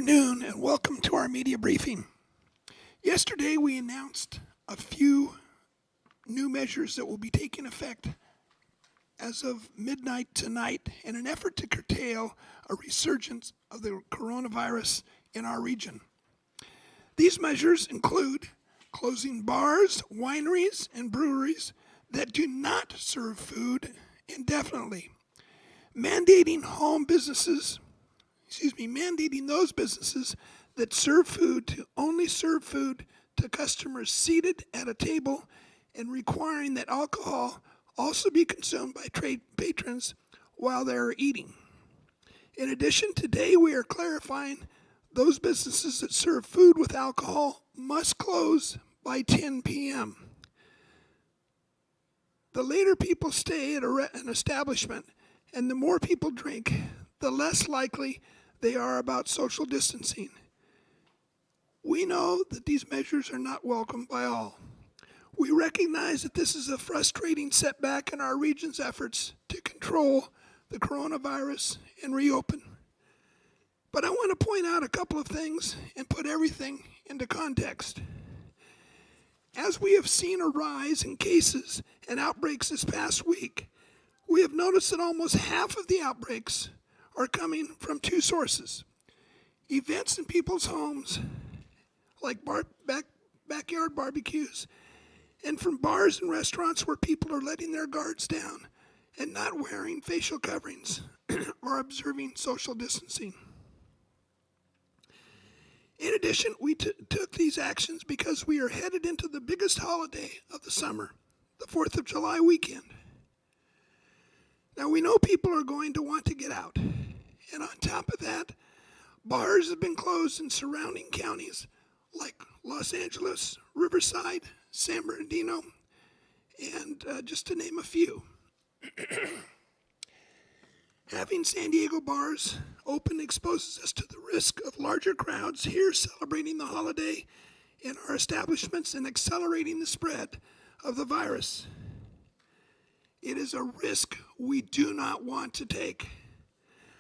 afternoon and welcome to our media briefing. Yesterday we announced a few new measures that will be taking effect as of midnight tonight in an effort to curtail a resurgence of the coronavirus in our region. These measures include closing bars, wineries, and breweries that do not serve food indefinitely, mandating those businesses that serve food to only serve food to customers seated at a table, and requiring that alcohol also be consumed by trade patrons while they are eating. In addition, today we are clarifying those businesses that serve food with alcohol must close by 10 p.m. The later people stay at an establishment and the more people drink, the less likely they are about social distancing. We know that these measures are not welcome by all. We recognize that this is a frustrating setback in our region's efforts to control the coronavirus and reopen. But I want to point out a couple of things and put everything into context. As we have seen a rise in cases and outbreaks this past week, we have noticed that almost half of the outbreaks are coming from two sources: events in people's homes, like backyard barbecues, and from bars and restaurants where people are letting their guards down and not wearing facial coverings or observing social distancing. In addition, we took these actions because we are headed into the biggest holiday of the summer, the 4th of July weekend. Now, we know people are going to want to get out, and on top of that, bars have been closed in surrounding counties like Los Angeles, Riverside, San Bernardino, and just to name a few. Having San Diego bars open exposes us to the risk of larger crowds here celebrating the holiday in our establishments and accelerating the spread of the virus. It is a risk we do not want to take.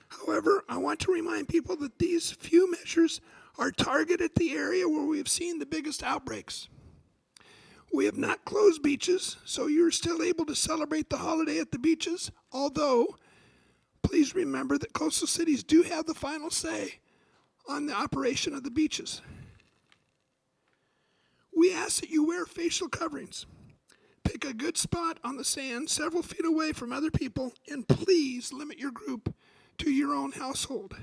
However, I want to remind people that these few measures are targeted at the area where we have seen the biggest outbreaks. We have not closed beaches, so you're still able to celebrate the holiday at the beaches, although please remember that coastal cities do have the final say on the operation of the beaches. We ask that you wear facial coverings. Pick a good spot on the sand several feet away from other people, and please limit your group to your own household.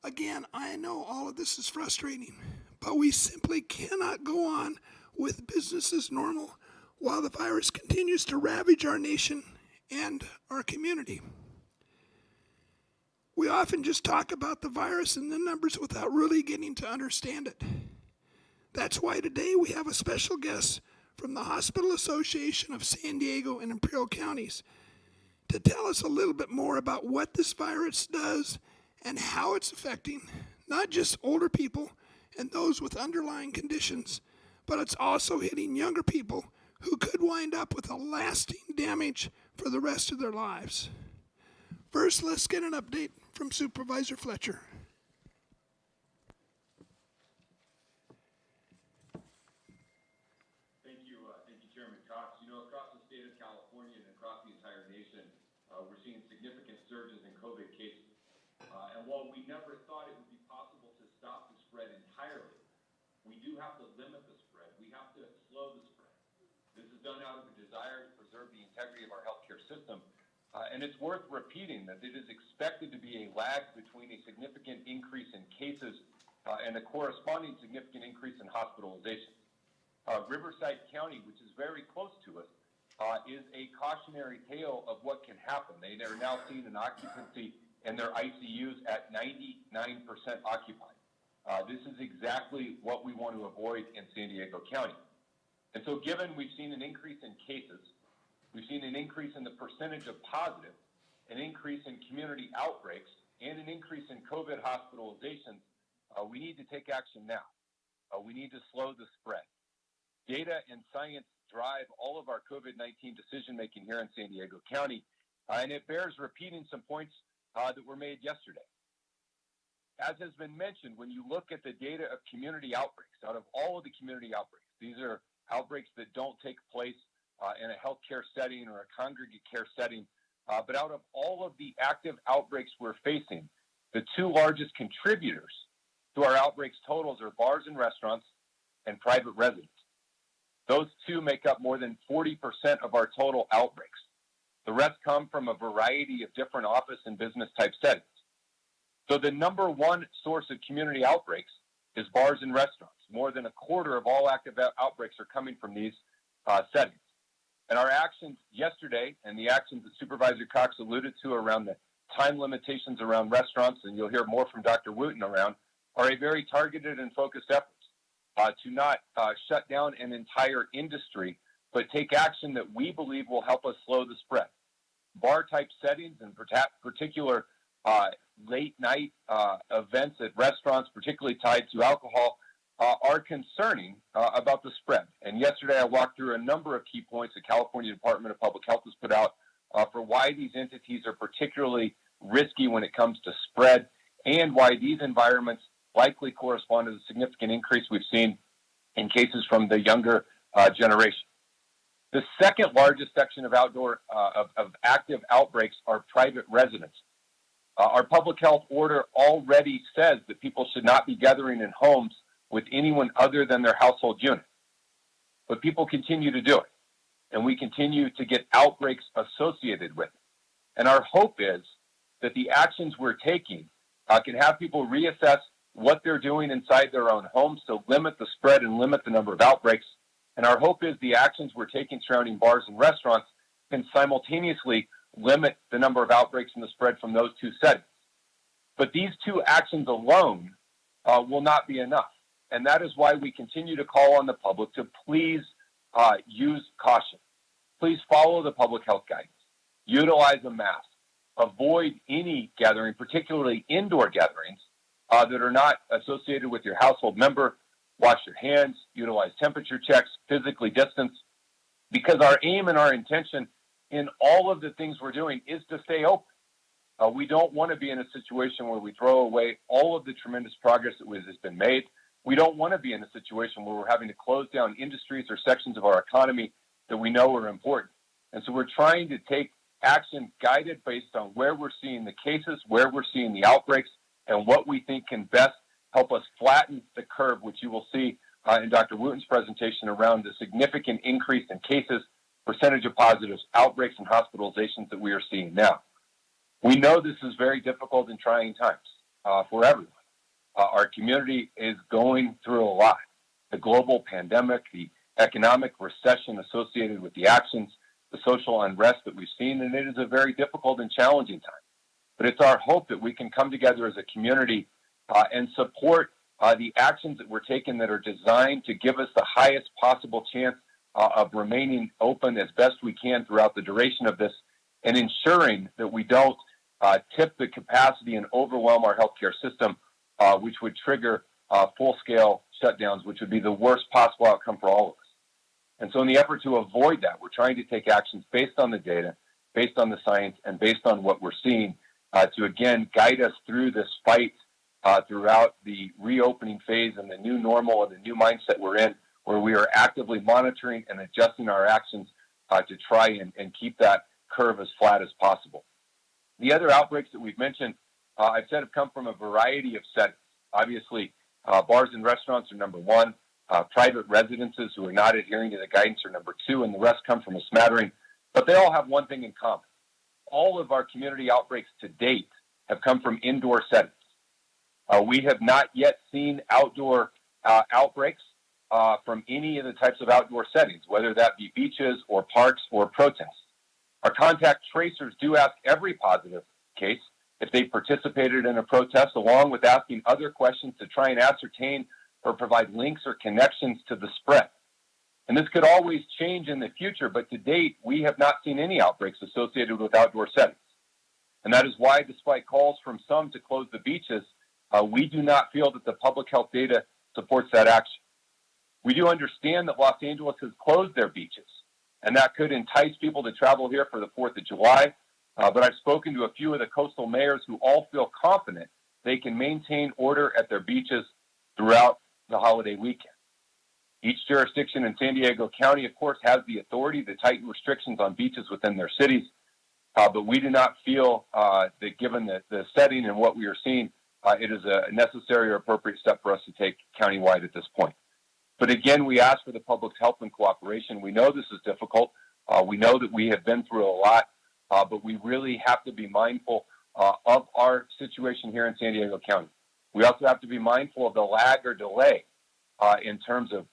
Again, I know all of this is frustrating, but we simply cannot go on with business as normal while the virus continues to ravage our nation and our community. We often just talk about the virus and the numbers without really getting to understand it. That's why today we have a special guest from the Hospital Association of San Diego and Imperial Counties to tell us a little bit more about what this virus does and how it's affecting not just older people and those with underlying conditions, but it's also hitting younger people who could wind up with a lasting damage for the rest of their lives. First, let's get an update from Supervisor Fletcher. Thank you, Chairman Cox. You know, across the state of California and across the entire nation, we're seeing significant surges in COVID cases. And while we never thought it would be possible to stop the spread entirely, we do have to limit the spread. We have to slow the spread. This is done out of a desire to preserve the integrity of our healthcare system. And it's worth repeating that it is expected to be a lag between a significant increase in cases and a corresponding significant increase in hospitalizations. Riverside County, which is very close to us, is a cautionary tale of what can happen. They are now seeing an occupancy in their ICUs at 99% occupied. This is exactly what we want to avoid in San Diego County. And so given we've seen an increase in cases, we've seen an increase in the percentage of positive, an increase in community outbreaks, and an increase in COVID hospitalizations, we need to take action now. We need to slow the spread. Data and science drive all of our COVID-19 decision-making here in San Diego County, and it bears repeating some points that were made yesterday. As has been mentioned, when you look at the data of community outbreaks, out of all of the community outbreaks, these are outbreaks that don't take place in a healthcare setting or a congregate care setting, but out of all of the active outbreaks we're facing, the two largest contributors to our outbreaks totals are bars and restaurants and private residents. Those two make up more than 40% of our total outbreaks. The rest come from a variety of different office and business type settings. So the number one source of community outbreaks is bars and restaurants. More than a quarter of all active outbreaks are coming from these settings. And our actions yesterday and the actions that Supervisor Cox alluded to around the time limitations around restaurants, and you'll hear more from Dr. Wooten around, are a very targeted and focused effort to not shut down an entire industry, but take action that we believe will help us slow the spread. Bar-type settings and particular late-night events at restaurants, particularly tied to alcohol, are concerning about the spread. And yesterday I walked through a number of key points the California Department of Public Health has put out for why these entities are particularly risky when it comes to spread, and why these environments likely correspond to the significant increase we've seen in cases from the younger generation. The second largest section of of active outbreaks are private residents. Our public health order already says that people should not be gathering in homes with anyone other than their household unit. But people continue to do it, and we continue to get outbreaks associated with it. And our hope is that the actions we're taking can have people reassess what they're doing inside their own homes to limit the spread and limit the number of outbreaks. And our hope is the actions we're taking surrounding bars and restaurants can simultaneously limit the number of outbreaks and the spread from those two settings. But these two actions alone will not be enough. And that is why we continue to call on the public to please use caution. Please follow the public health guidance. Utilize a mask. Avoid any gathering, particularly indoor gatherings, that are not associated with your household member. Wash your hands, utilize temperature checks, physically distance, because our aim and our intention in all of the things we're doing is to stay open. We don't want to be in a situation where we throw away all of the tremendous progress that has been made. We don't want to be in a situation where we're having to close down industries or sections of our economy that we know are important. And so we're trying to take action guided based on where we're seeing the cases, where we're seeing the outbreaks, and what we think can best help us flatten the curve, which you will see in Dr. Wooten's presentation around the significant increase in cases, percentage of positives, outbreaks, and hospitalizations that we are seeing now. We know this is very difficult and trying times for everyone. Our community is going through a lot. The global pandemic, the economic recession associated with the actions, the social unrest that we've seen, and it is a very difficult and challenging time. But it's our hope that we can come together as a community and support the actions that we're taking that are designed to give us the highest possible chance of remaining open as best we can throughout the duration of this, and ensuring that we don't tip the capacity and overwhelm our healthcare system, which would trigger full-scale shutdowns, which would be the worst possible outcome for all of us. And so in the effort to avoid that, we're trying to take actions based on the data, based on the science, and based on what we're seeing to, again, guide us through this fight throughout the reopening phase and the new normal and the new mindset we're in, where we are actively monitoring and adjusting our actions to try and keep that curve as flat as possible. The other outbreaks that we've mentioned, I've said, have come from a variety of settings. Obviously, bars and restaurants are number one. Private residences who are not adhering to the guidance are number two, and the rest come from a smattering. But they all have one thing in common. All of our community outbreaks to date have come from indoor settings. We have not yet seen outdoor outbreaks from any of the types of outdoor settings, whether that be beaches or parks or protests. Our contact tracers do ask every positive case if they participated in a protest, along with asking other questions to try and ascertain or provide links or connections to the spread. And this could always change in the future, but to date, we have not seen any outbreaks associated with outdoor settings. And that is why, despite calls from some to close the beaches, we do not feel that the public health data supports that action. We do understand that Los Angeles has closed their beaches, and that could entice people to travel here for the 4th of July. But I've spoken to a few of the coastal mayors who all feel confident they can maintain order at their beaches throughout the holiday weekend. Each jurisdiction in San Diego County, of course, has the authority to tighten restrictions on beaches within their cities, but we do not feel that given the setting and what we are seeing, it is a necessary or appropriate step for us to take countywide at this point. But again, we ask for the public's help and cooperation. We know this is difficult. We know that we have been through a lot, but we really have to be mindful of our situation here in San Diego County. We also have to be mindful of the lag or delay in terms of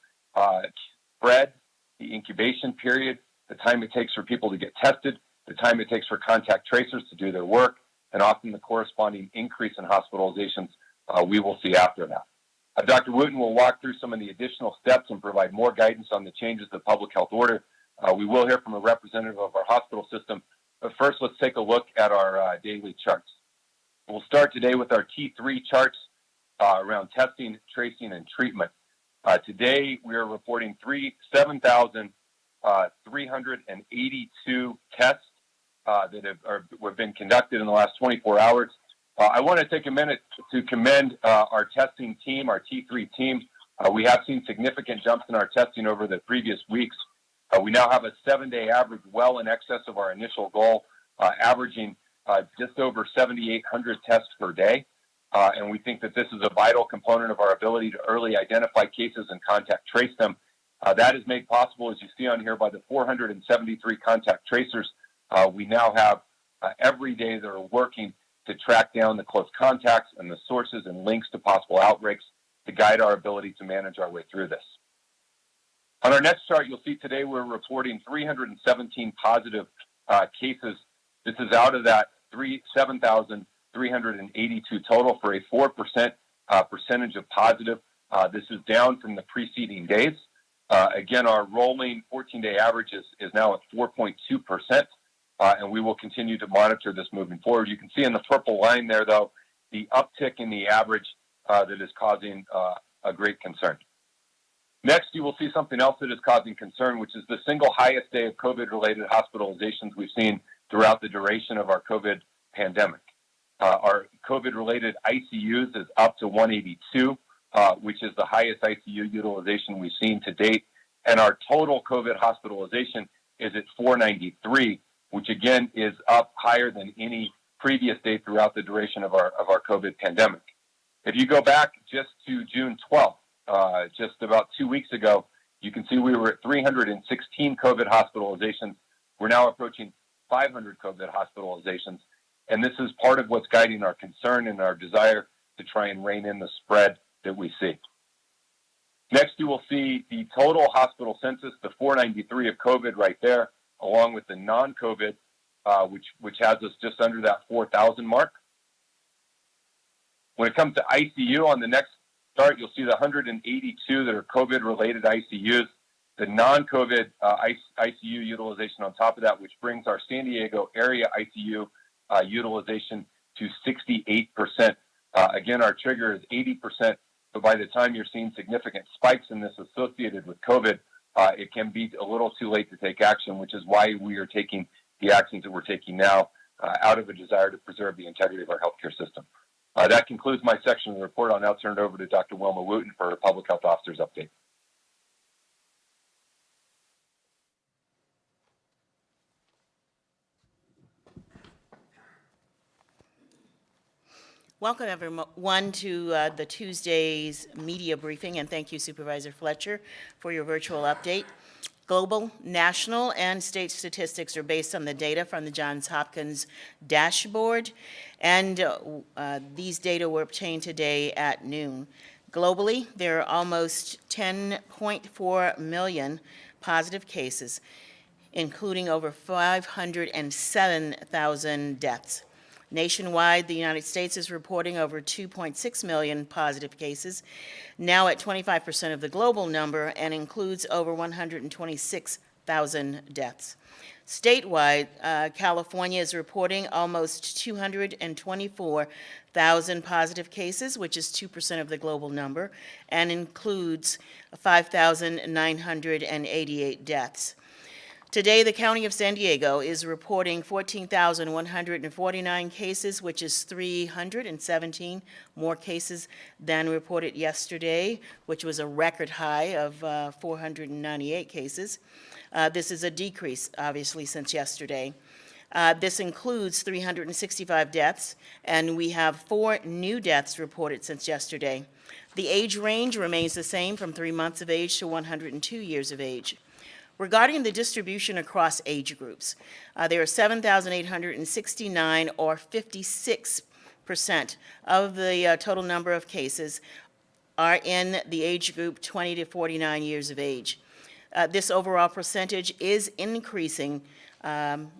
spread, the incubation period, the time it takes for people to get tested, the time it takes for contact tracers to do their work, and often the corresponding increase in hospitalizations we will see after that. Dr. Wooten will walk through some of the additional steps and provide more guidance on the changes to public health order. We will hear from a representative of our hospital system, but first let's take a look at our daily charts. We'll start today with our T3 charts around testing, tracing, and treatment. Today we are reporting 7,382 tests that have been conducted in the last 24 hours. I want to take a minute to commend our testing team, our T3 team. We have seen significant jumps in our testing over the previous weeks. We now have a 7-day average well in excess of our initial goal, averaging just over 7,800 tests per day. And we think that this is a vital component of our ability to early identify cases and contact trace them. That is made possible, as you see on here, by the 473 contact tracers we now have every day that are working to track down the close contacts and the sources and links to possible outbreaks to guide our ability to manage our way through this. On our next chart, you'll see today we're reporting 317 positive cases. This is out of that 7,382 total for a 4% percentage of positive. This is down from the preceding days. Again, our rolling 14-day average is now at 4.2%. And we will continue to monitor this moving forward. You can see in the purple line there, though, the uptick in the average that is causing a great concern. Next, you will see something else that is causing concern, which is the single highest day of COVID-related hospitalizations we've seen throughout the duration of our COVID pandemic. Our COVID-related ICUs is up to 182, which is the highest ICU utilization we've seen to date. And our total COVID hospitalization is at 493, which again is up higher than any previous day throughout the duration of our COVID pandemic. If you go back just to June 12th, just about 2 weeks ago, you can see we were at 316 COVID hospitalizations. We're now approaching 500 COVID hospitalizations. And this is part of what's guiding our concern and our desire to try and rein in the spread that we see. Next, you will see the total hospital census, the 493 of COVID right there, along with the non-COVID, which has us just under that 4,000 mark. When it comes to ICU, on the next chart, you'll see the 182 that are COVID-related ICUs, the non-COVID ICU utilization on top of that, which brings our San Diego area ICU utilization to 68%. Again, our trigger is 80%, but by the time you're seeing significant spikes in this associated with COVID, it can be a little too late to take action, which is why we are taking the actions that we're taking now out of a desire to preserve the integrity of our healthcare system. That concludes my section of the report. I'll now turn it over to Dr. Wilma Wooten for her Public Health Officer's update. Welcome, everyone, to the Tuesday's media briefing, and thank you, Supervisor Fletcher, for your virtual update. Global, national, and state statistics are based on the data from the Johns Hopkins dashboard, and these data were obtained today at noon. Globally, there are almost 10.4 million positive cases, including over 507,000 deaths. Nationwide, the United States is reporting over 2.6 million positive cases, now at 25% of the global number, and includes over 126,000 deaths. Statewide, California is reporting almost 224,000 positive cases, which is 2% of the global number, and includes 5,988 deaths. Today, the County of San Diego is reporting 14,149 cases, which is 317 more cases than reported yesterday, which was a record high of 498 cases. This is a decrease, obviously, since yesterday. This includes 365 deaths, and we have 4 new deaths reported since yesterday. The age range remains the same, from 3 months of age to 102 years of age. Regarding the distribution across age groups, there are 7,869, or 56% of the total number of cases are in the age group 20 to 49 years of age. This overall percentage is increasing, and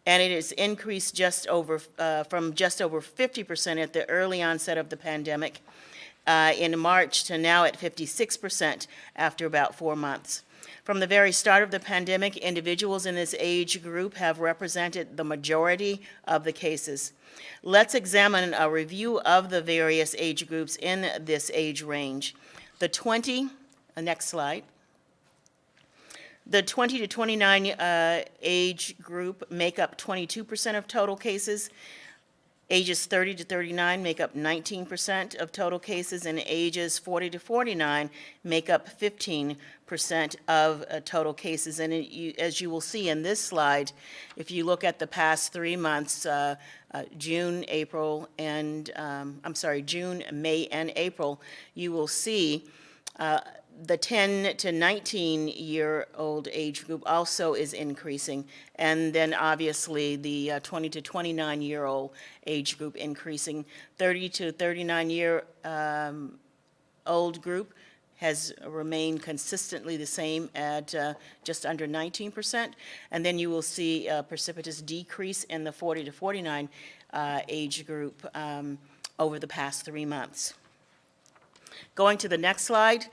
it is increased from just over 50% at the early onset of the pandemic in March to now at 56% after about 4 months. From the very start of the pandemic, individuals in this age group have represented the majority of the cases. Let's examine a review of the various age groups in this age range. Next slide. The 20 to 29 age group make up 22% of total cases. Ages 30 to 39 make up 19% of total cases, and ages 40 to 49 make up 15% of total cases. And as you will see in this slide, if you look at the past 3 months, June, May, and April, you will see the 10 to 19-year-old age group also is increasing, and then obviously the 20 to 29-year-old age group increasing. 30 to 39-year-old group has remained consistently the same at just under 19%, and then you will see a precipitous decrease in the 40 to 49 age group over the past 3 months. Going to the next slide.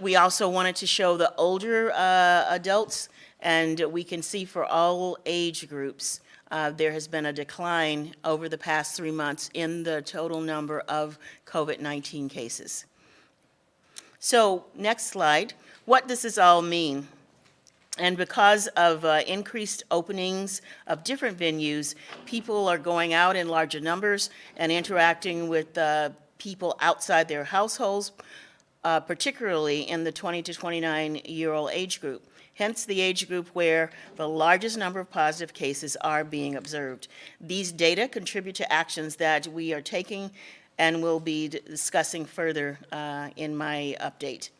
We also wanted to show the older adults, and we can see for all age groups, there has been a decline over the past 3 months in the total number of COVID-19 cases. So, next slide. What does this all mean? And because of increased openings of different venues, people are going out in larger numbers and interacting with people outside their households, particularly in the 20 to 29-year-old age group. Hence the age group where the largest number of positive cases are being observed. These data contribute to actions that we are taking and will be discussing further in my update.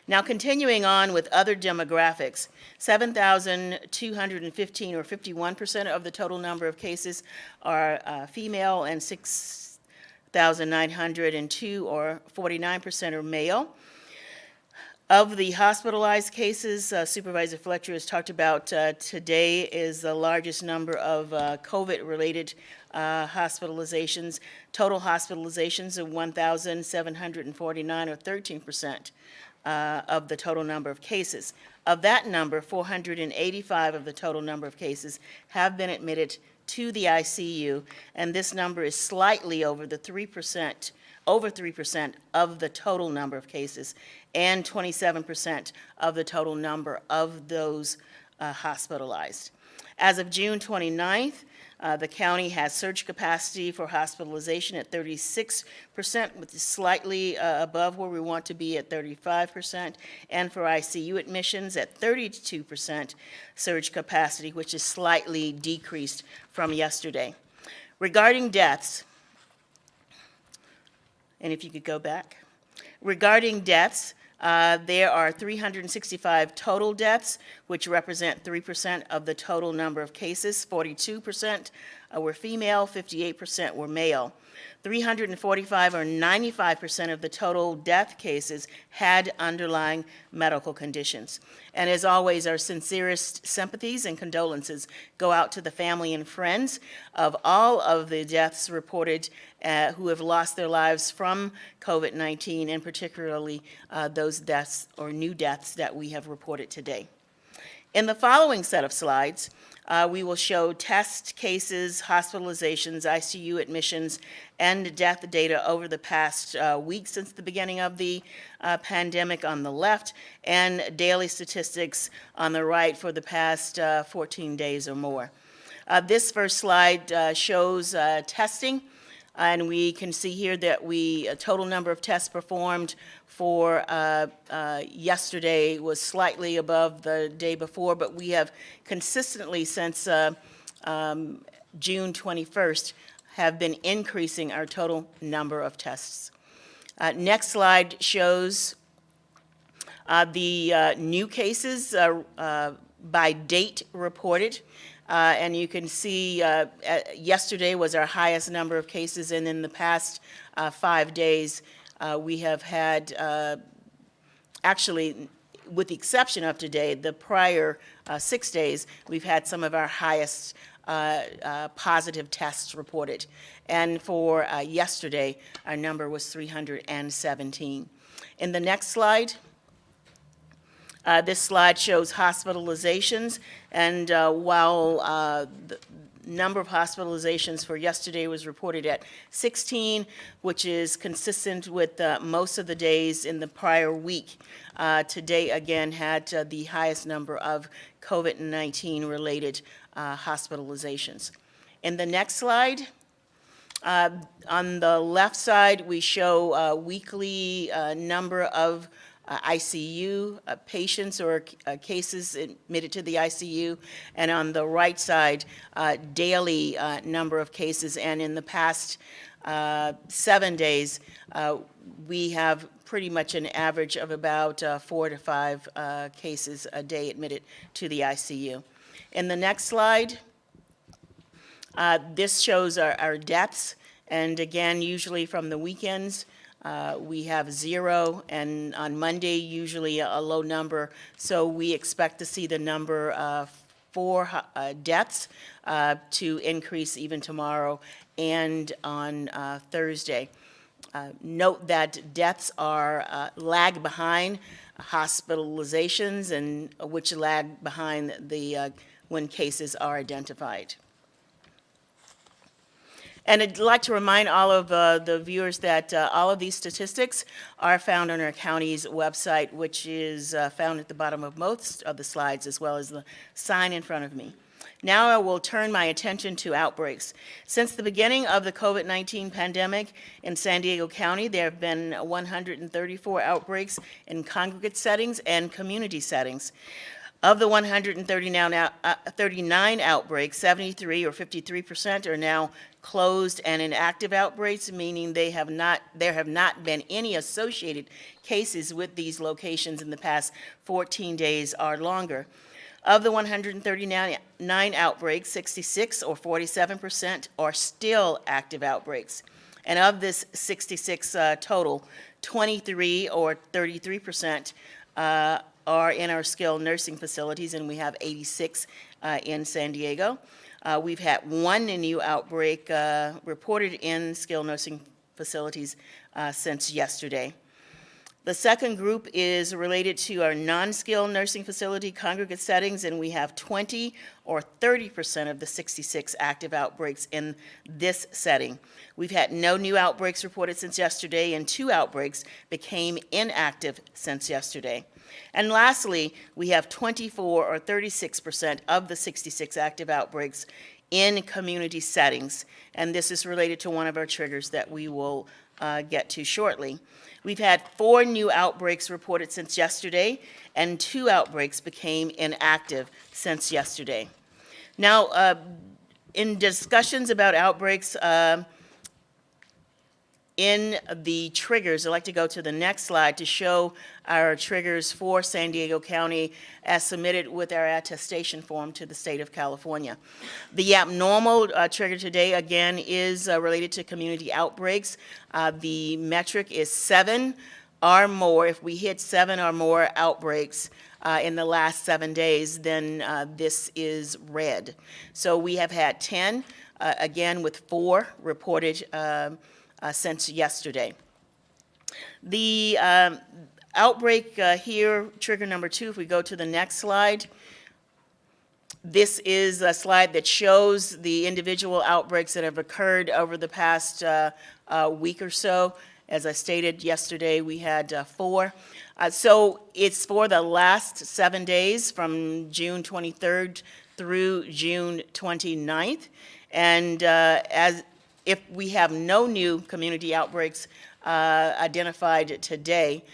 Now, continuing on with other demographics, 7,215, or 51% of the total number of cases are female, and 6,902, or 49%, are male. Of the hospitalized cases, Supervisor Fletcher has talked about today is the largest number of COVID-related hospitalizations. Total hospitalizations of 1,749, or 13% of the total number of cases. Of that number, 485 of the total number of cases have been admitted to the ICU, and this number is slightly over 3% of the total number of cases, and 27% of the total number of those hospitalized. As of June 29th, the county has surge capacity for hospitalization at 36%, which is slightly above where we want to be at 35%, and for ICU admissions at 32% surge capacity, which is slightly decreased from yesterday. Regarding deaths, and if you could go back. Regarding deaths, there are 365 total deaths, which represent 3% of the total number of cases. 42% were female, 58% were male. 345, or 95% of the total death cases had underlying medical conditions. And as always, our sincerest sympathies and condolences go out to the family and friends of all of the deaths reported who have lost their lives from COVID-19, and particularly those deaths or new deaths that we have reported today. In the following set of slides, we will show test cases, hospitalizations, ICU admissions, and death data over the past week since the beginning of the pandemic on the left, and daily statistics on the right for the past 14 days or more. This first slide shows testing, and we can see here that total number of tests performed for yesterday was slightly above the day before, but we have consistently since June 21st have been increasing our total number of tests. Next slide shows the new cases by date reported. And you can see yesterday was our highest number of cases, and in the past 5 days, we have had, actually, with the exception of today, the prior 6 days, we've had some of our highest positive tests reported. And for yesterday, our number was 317. In the next slide, this slide shows hospitalizations, and while the number of hospitalizations for yesterday was reported at 16, which is consistent with most of the days in the prior week, today again had the highest number of COVID-19 related hospitalizations. In the next slide, on the left side, we show weekly number of ICU patients or cases admitted to the ICU, and on the right side, daily number of cases. And in the past 7 days, we have pretty much an average of about 4 to 5 cases a day admitted to the ICU. In the next slide, this shows our deaths, and again, usually from the weekends, we have 0, and on Monday, usually a low number. So we expect to see the number for deaths to increase even tomorrow and on Thursday. Note that deaths are lag behind hospitalizations, and which lag behind the when cases are identified. And I'd like to remind all of the viewers that all of these statistics are found on our county's website, which is found at the bottom of most of the slides, as well as the sign in front of me. Now I will turn my attention to outbreaks. Since the beginning of the COVID-19 pandemic in San Diego County, there have been 134 outbreaks in congregate settings and community settings. Of the 139 outbreaks, 73 or 53% are now closed and inactive outbreaks, meaning there have not been any associated cases with these locations in the past 14 days or longer. Of the 139 outbreaks, 66 or 47% are still active outbreaks. And of this 66 total, 23 or 33% are in our skilled nursing facilities, and we have 86 in San Diego. We've had one new outbreak reported in skilled nursing facilities since yesterday. The second group is related to our non-skilled nursing facility congregate settings, and we have 20 or 30% of the 66 active outbreaks in this setting. We've had no new outbreaks reported since yesterday, and 2 outbreaks became inactive since yesterday. And lastly, we have 24 or 36% of the 66 active outbreaks in community settings, and this is related to one of our triggers that we will get to shortly. We've had 4 new outbreaks reported since yesterday, and 2 outbreaks became inactive since yesterday. Now, in discussions about outbreaks, in the triggers, I'd like to go to the next slide to show our triggers for San Diego County as submitted with our attestation form to the state of California. The abnormal trigger today, again, is related to community outbreaks. The metric is 7 or more. If we hit 7 or more outbreaks in the last 7 days, then this is red. So we have had 10, again, with 4 reported since yesterday. The outbreak here, trigger number 2, if we go to the next slide, This is a slide that shows the individual outbreaks that have occurred over the past week or so. As I stated yesterday, we had 4. So it's for the last 7 days from June 23rd through June 29th. And as if we have no new community outbreaks identified today,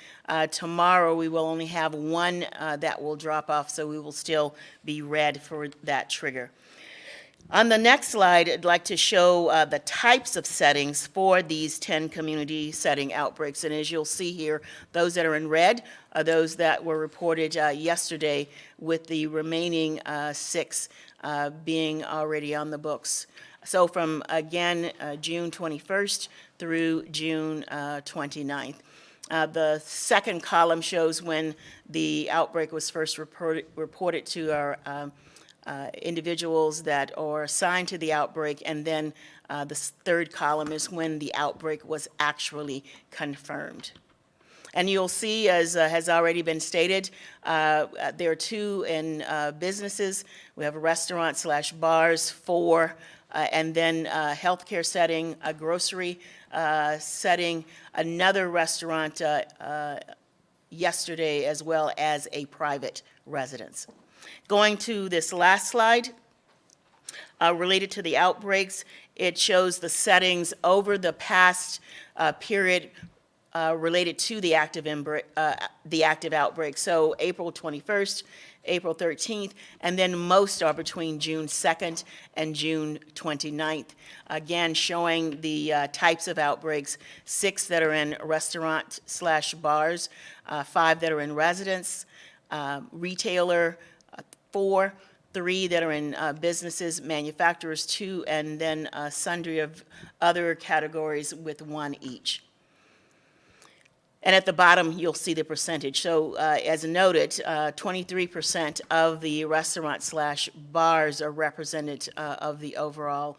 tomorrow we will only have 1 that will drop off, so we will still be red for that trigger. On the next slide, I'd like to show the types of settings for these 10 community setting outbreaks. And as you'll see here, those that are in red are those that were reported yesterday, with the remaining 6 being already on the books. So from, again, June 21st through June 29th. The second column shows when the outbreak was first reported to our individuals that are assigned to the outbreak, and then the third column is when the outbreak was actually confirmed. And you'll see, as has already been stated, there are 2 in businesses. We have a restaurant/bars, 4, and then a healthcare setting, a grocery setting, another restaurant yesterday, as well as a private residence. Going to this last slide, related to the outbreaks, it shows the settings over the past period related to the active outbreak. So April 21st, April 13th, and then most are between June 2nd and June 29th. Again, showing the types of outbreaks: 6 that are in restaurant/bars, 5 that are in residence, retailer, 4, 3 that are in businesses, manufacturers 2, and then sundry of other categories with 1 each. And at the bottom, you'll see the percentage. So as noted, 23% of the restaurant/bars are represented of the overall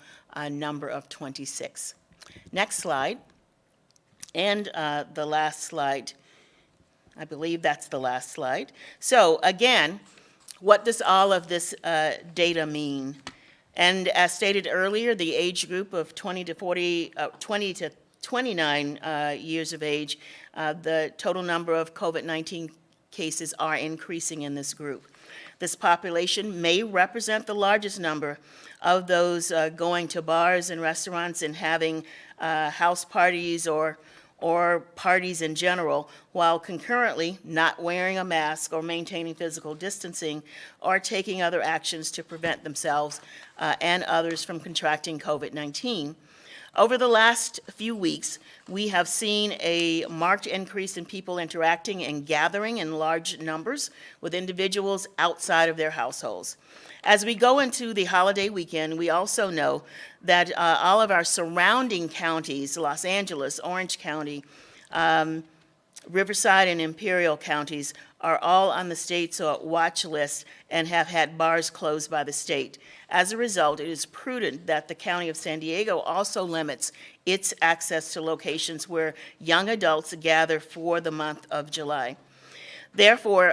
number of 26. Next slide. And the last slide. I believe that's the last slide. So again, what does all of this data mean? And as stated earlier, the age group of 20 to 29 years of age, the total number of COVID-19 cases are increasing in this group. This population may represent the largest number of those going to bars and restaurants and having house parties or parties in general, while concurrently not wearing a mask or maintaining physical distancing or taking other actions to prevent themselves and others from contracting COVID-19. Over the last few weeks, we have seen a marked increase in people interacting and gathering in large numbers with individuals outside of their households. As we go into the holiday weekend, we also know that all of our surrounding counties, Los Angeles, Orange County, Riverside, and Imperial counties, are all on the state's watch list and have had bars closed by the state. As a result, it is prudent that the County of San Diego also limits its access to locations where young adults gather for the month of July. Therefore,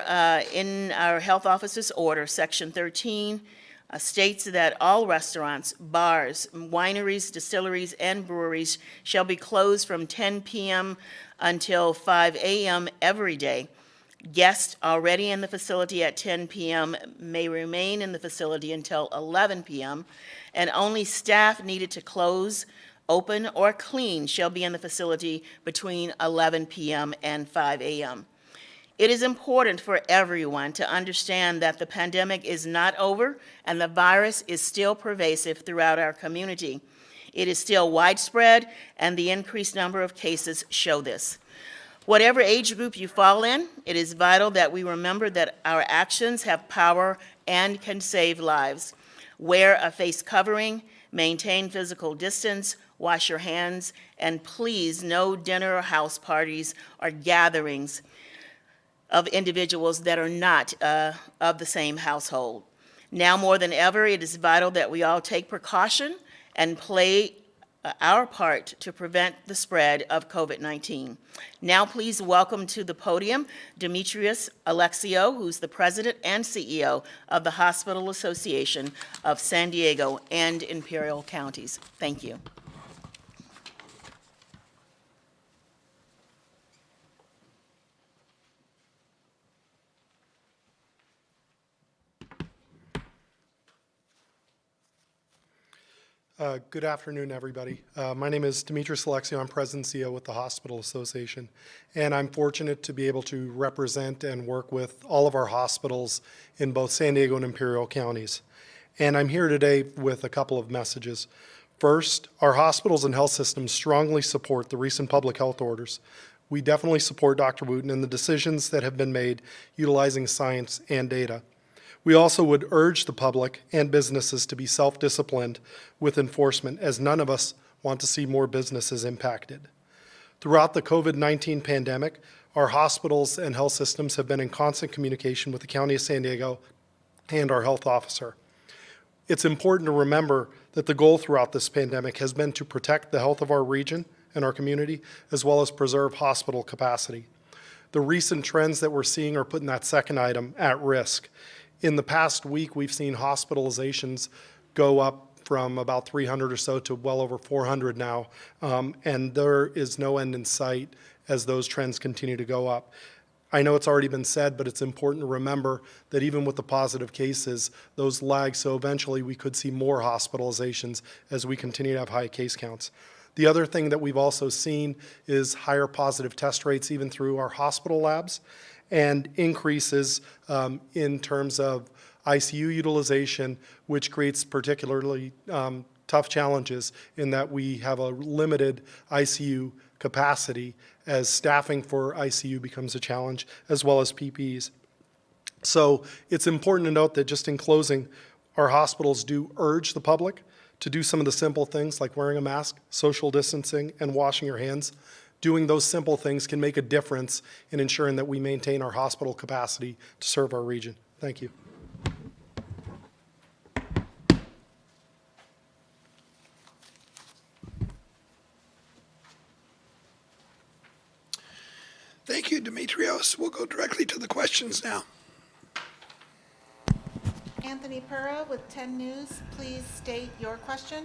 in our health officer's order, Section 13 states that all restaurants, bars, wineries, distilleries, and breweries shall be closed from 10 p.m. until 5 a.m. every day. Guests already in the facility at 10 p.m. may remain in the facility until 11 p.m., and only staff needed to close, open, or clean shall be in the facility between 11 p.m. and 5 a.m. It is important for everyone to understand that the pandemic is not over and the virus is still pervasive throughout our community. It is still widespread, and the increased number of cases show this. Whatever age group you fall in, it is vital that we remember that our actions have power and can save lives. Wear a face covering, maintain physical distance, wash your hands, and please, no dinner or house parties or gatherings of individuals that are not of the same household. Now more than ever, it is vital that we all take precaution and play our part to prevent the spread of COVID-19. Now please welcome to the podium Demetrius Alexio, who's the President and CEO of the Hospital Association of San Diego and Imperial Counties. Thank you. Good afternoon, everybody. My name is Demetrius Alexio. I'm President and CEO with the Hospital Association, and I'm fortunate to be able to represent and work with all of our hospitals in both San Diego and Imperial counties. And I'm here today with a couple of messages. First, our hospitals and health systems strongly support the recent public health orders. We definitely support Dr. Wooten and the decisions that have been made utilizing science and data. We also would urge the public and businesses to be self-disciplined with enforcement, as none of us want to see more businesses impacted. Throughout the COVID-19 pandemic, our hospitals and health systems have been in constant communication with the County of San Diego and our health officer. It's important to remember that the goal throughout this pandemic has been to protect the health of our region and our community, as well as preserve hospital capacity. The recent trends that we're seeing are putting that second item at risk. In the past week, we've seen hospitalizations go up from about 300 or so to well over 400 now, and there is no end in sight as those trends continue to go up. I know it's already been said, but it's important to remember that even with the positive cases, those lag, so eventually we could see more hospitalizations as we continue to have high case counts. The other thing that we've also seen is higher positive test rates even through our hospital labs, and increases in terms of ICU utilization, which creates particularly tough challenges in that we have a limited ICU capacity as staffing for ICU becomes a challenge, as well as PPEs. So it's important to note that, just in closing, our hospitals do urge the public to do some of the simple things like wearing a mask, social distancing, and washing your hands. Doing those simple things can make a difference in ensuring that we maintain our hospital capacity to serve our region. Thank you. Thank you, Demetrios. We'll go directly to the questions now. Anthony Pura with 10 News, please state your question.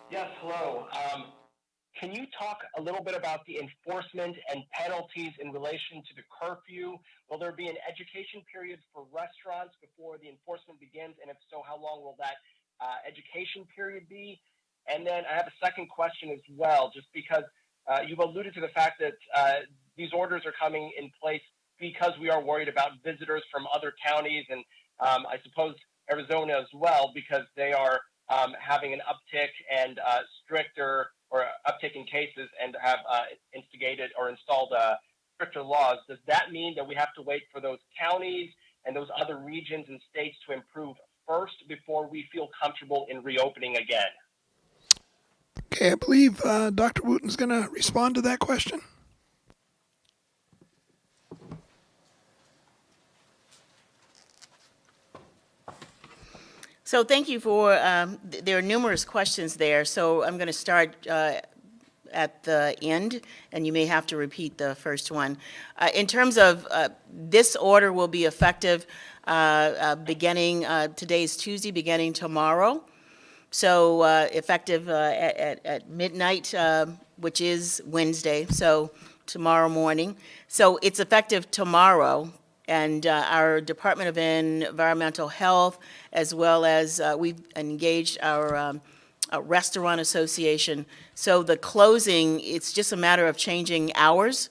Yes, hello. Can you talk a little bit about the enforcement and penalties in relation to the curfew? Will there be an education period for restaurants before the enforcement begins? And if so, how long will that education period be? And then I have a second question as well, just because you've alluded to the fact that these orders are coming in place because we are worried about visitors from other counties, and I suppose Arizona as well, because they are having an uptick and stricter, or uptick in cases, and have instigated or installed stricter laws. Does that mean that we have to wait for those counties and those other regions and states to improve first before we feel comfortable in reopening again? Okay, I believe Dr. Wooten's going to respond to that question. So thank you for, there are numerous questions there, so I'm going to start at the end, and you may have to repeat the first one. In terms of this order will be effective beginning, today's Tuesday, beginning tomorrow. So effective at midnight, which is Wednesday, so tomorrow morning. So it's effective tomorrow. And our Department of Environmental Health, as well as we've engaged our restaurant association. So the closing, it's just a matter of changing hours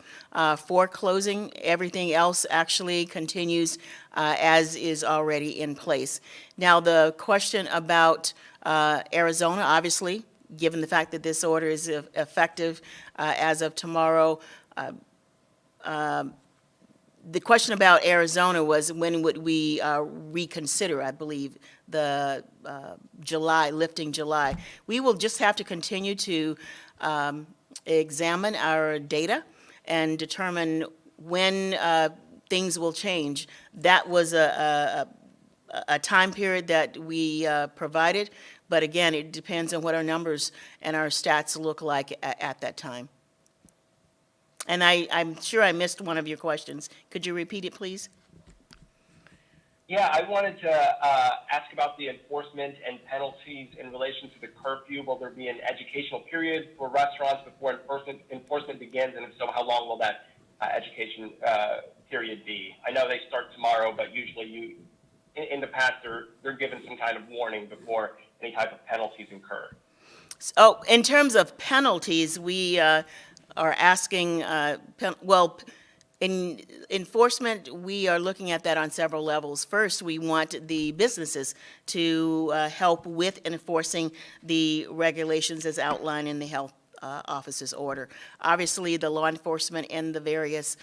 for closing. Everything else actually continues as is already in place. Now, the question about Arizona, obviously, given the fact that this order is effective as of tomorrow, the question about Arizona was when would we reconsider, I believe, the lifting July. We will just have to continue to examine our data and determine when things will change. That was a a time period that we provided, but again, it depends on what our numbers and our stats look like at that time. And I'm sure I missed one of your questions. Could you repeat it, please? Yeah, I wanted to ask about the enforcement and penalties in relation to the curfew. Will there be an educational period for restaurants before enforcement begins? And if so, how long will that education period be? I know they start tomorrow, but usually in the past, they're given some kind of warning before any type of penalties incur. Oh, in terms of penalties, we are asking, in enforcement, we are looking at that on several levels. First, we want the businesses to help with enforcing the regulations as outlined in the health officer's order. Obviously, the law enforcement in the various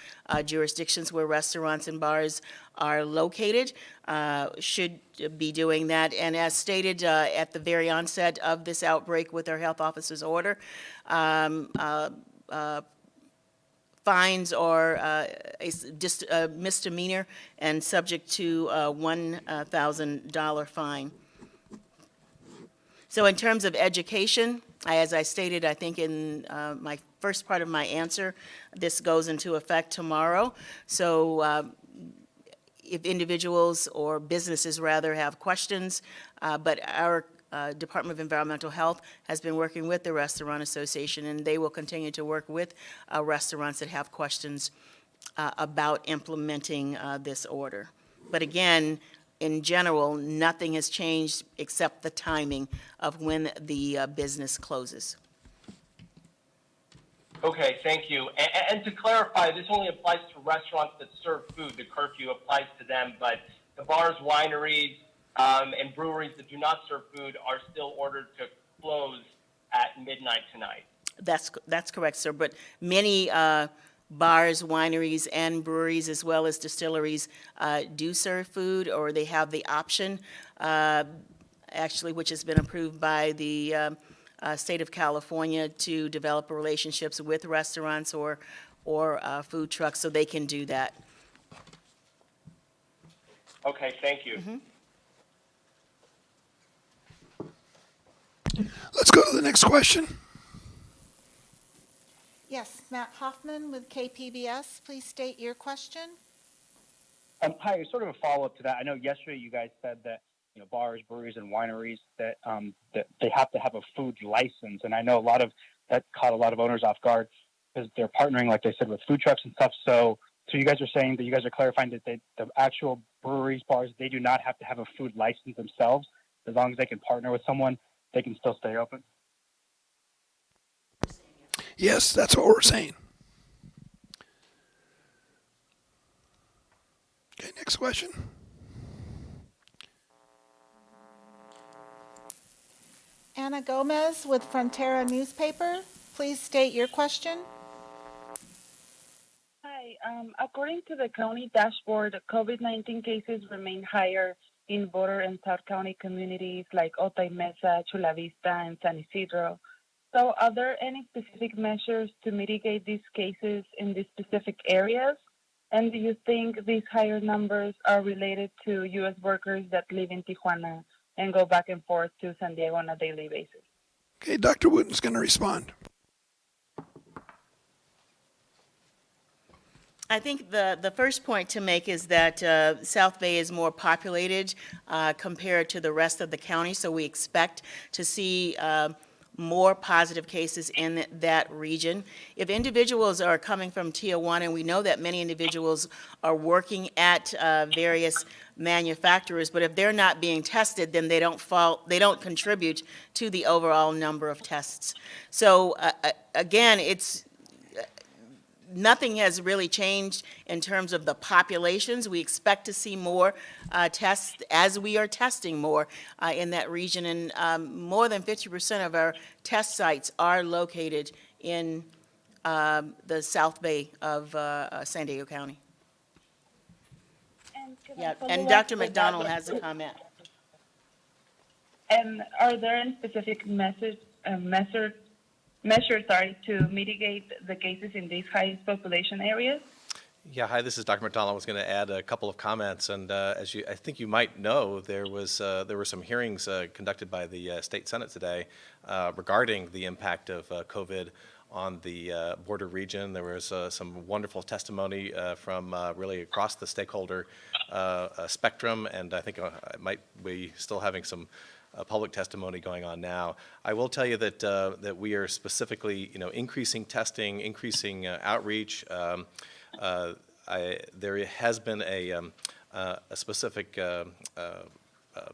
jurisdictions where restaurants and bars are located should be doing that. And as stated at the very onset of this outbreak with our health officer's order, fines are just a misdemeanor and subject to a $1,000 fine. So in terms of education, as I stated, I think in my first part of my answer, this goes into effect tomorrow. So if individuals or businesses rather have questions, but our Department of Environmental Health has been working with the Restaurant Association, and they will continue to work with restaurants that have questions about implementing this order. But again, in general, nothing has changed except the timing of when the business closes. Okay, thank you. And to clarify, this only applies to restaurants that serve food. The curfew applies to them, but the bars, wineries, and breweries that do not serve food are still ordered to close at midnight tonight. That's correct, sir. But many bars, wineries, and breweries, as well as distilleries, do serve food, or they have the option, actually, which has been approved by the state of California to develop relationships with restaurants or food trucks, so they can do that. Okay, thank you. Mm-hmm. Let's go to the next question. Yes, Matt Hoffman with KPBS. Please state your question. Hi, sort of a follow-up to that. I know yesterday you guys said that bars, breweries, and wineries that that they have to have a food license, and I know that caught a lot of owners off guard because they're partnering, like they said, with food trucks and stuff. So you guys are saying that you guys are clarifying that the actual breweries, bars, they do not have to have a food license themselves. As long as they can partner with someone, they can still stay open. Yes, that's what we're saying. Okay, next question. Anna Gomez with Frontera Newspaper. Please state your question. Hi. According to the county dashboard, COVID-19 cases remain higher in border and South County communities like Otay Mesa, Chula Vista, and San Isidro. So are there any specific measures to mitigate these cases in these specific areas? And do you think these higher numbers are related to U.S. workers that live in Tijuana and go back and forth to San Diego on a daily basis? Okay, Dr. Wooten's going to respond. I think the first point to make is that South Bay is more populated compared to the rest of the county, so we expect to see more positive cases in that region. If individuals are coming from Tijuana, and we know that many individuals are working at various manufacturers, but if they're not being tested, then they don't contribute to the overall number of tests. So again, nothing has really changed in terms of the populations. We expect to see more tests as we are testing more in that region, and more than 50% of our test sites are located in the South Bay of San Diego County. And Dr. McDonald has a comment. And are there any specific measures to mitigate the cases in these high population areas? Yeah, hi, this is Dr. McDonald. I was going to add a couple of comments, and I think you might know, there were some hearings conducted by the State Senate today regarding the impact of COVID on the border region. There was some wonderful testimony from really across the stakeholder spectrum, and I think it might be still having some public testimony going on now. I will tell you that that we are specifically, increasing testing, increasing outreach. There has been a specific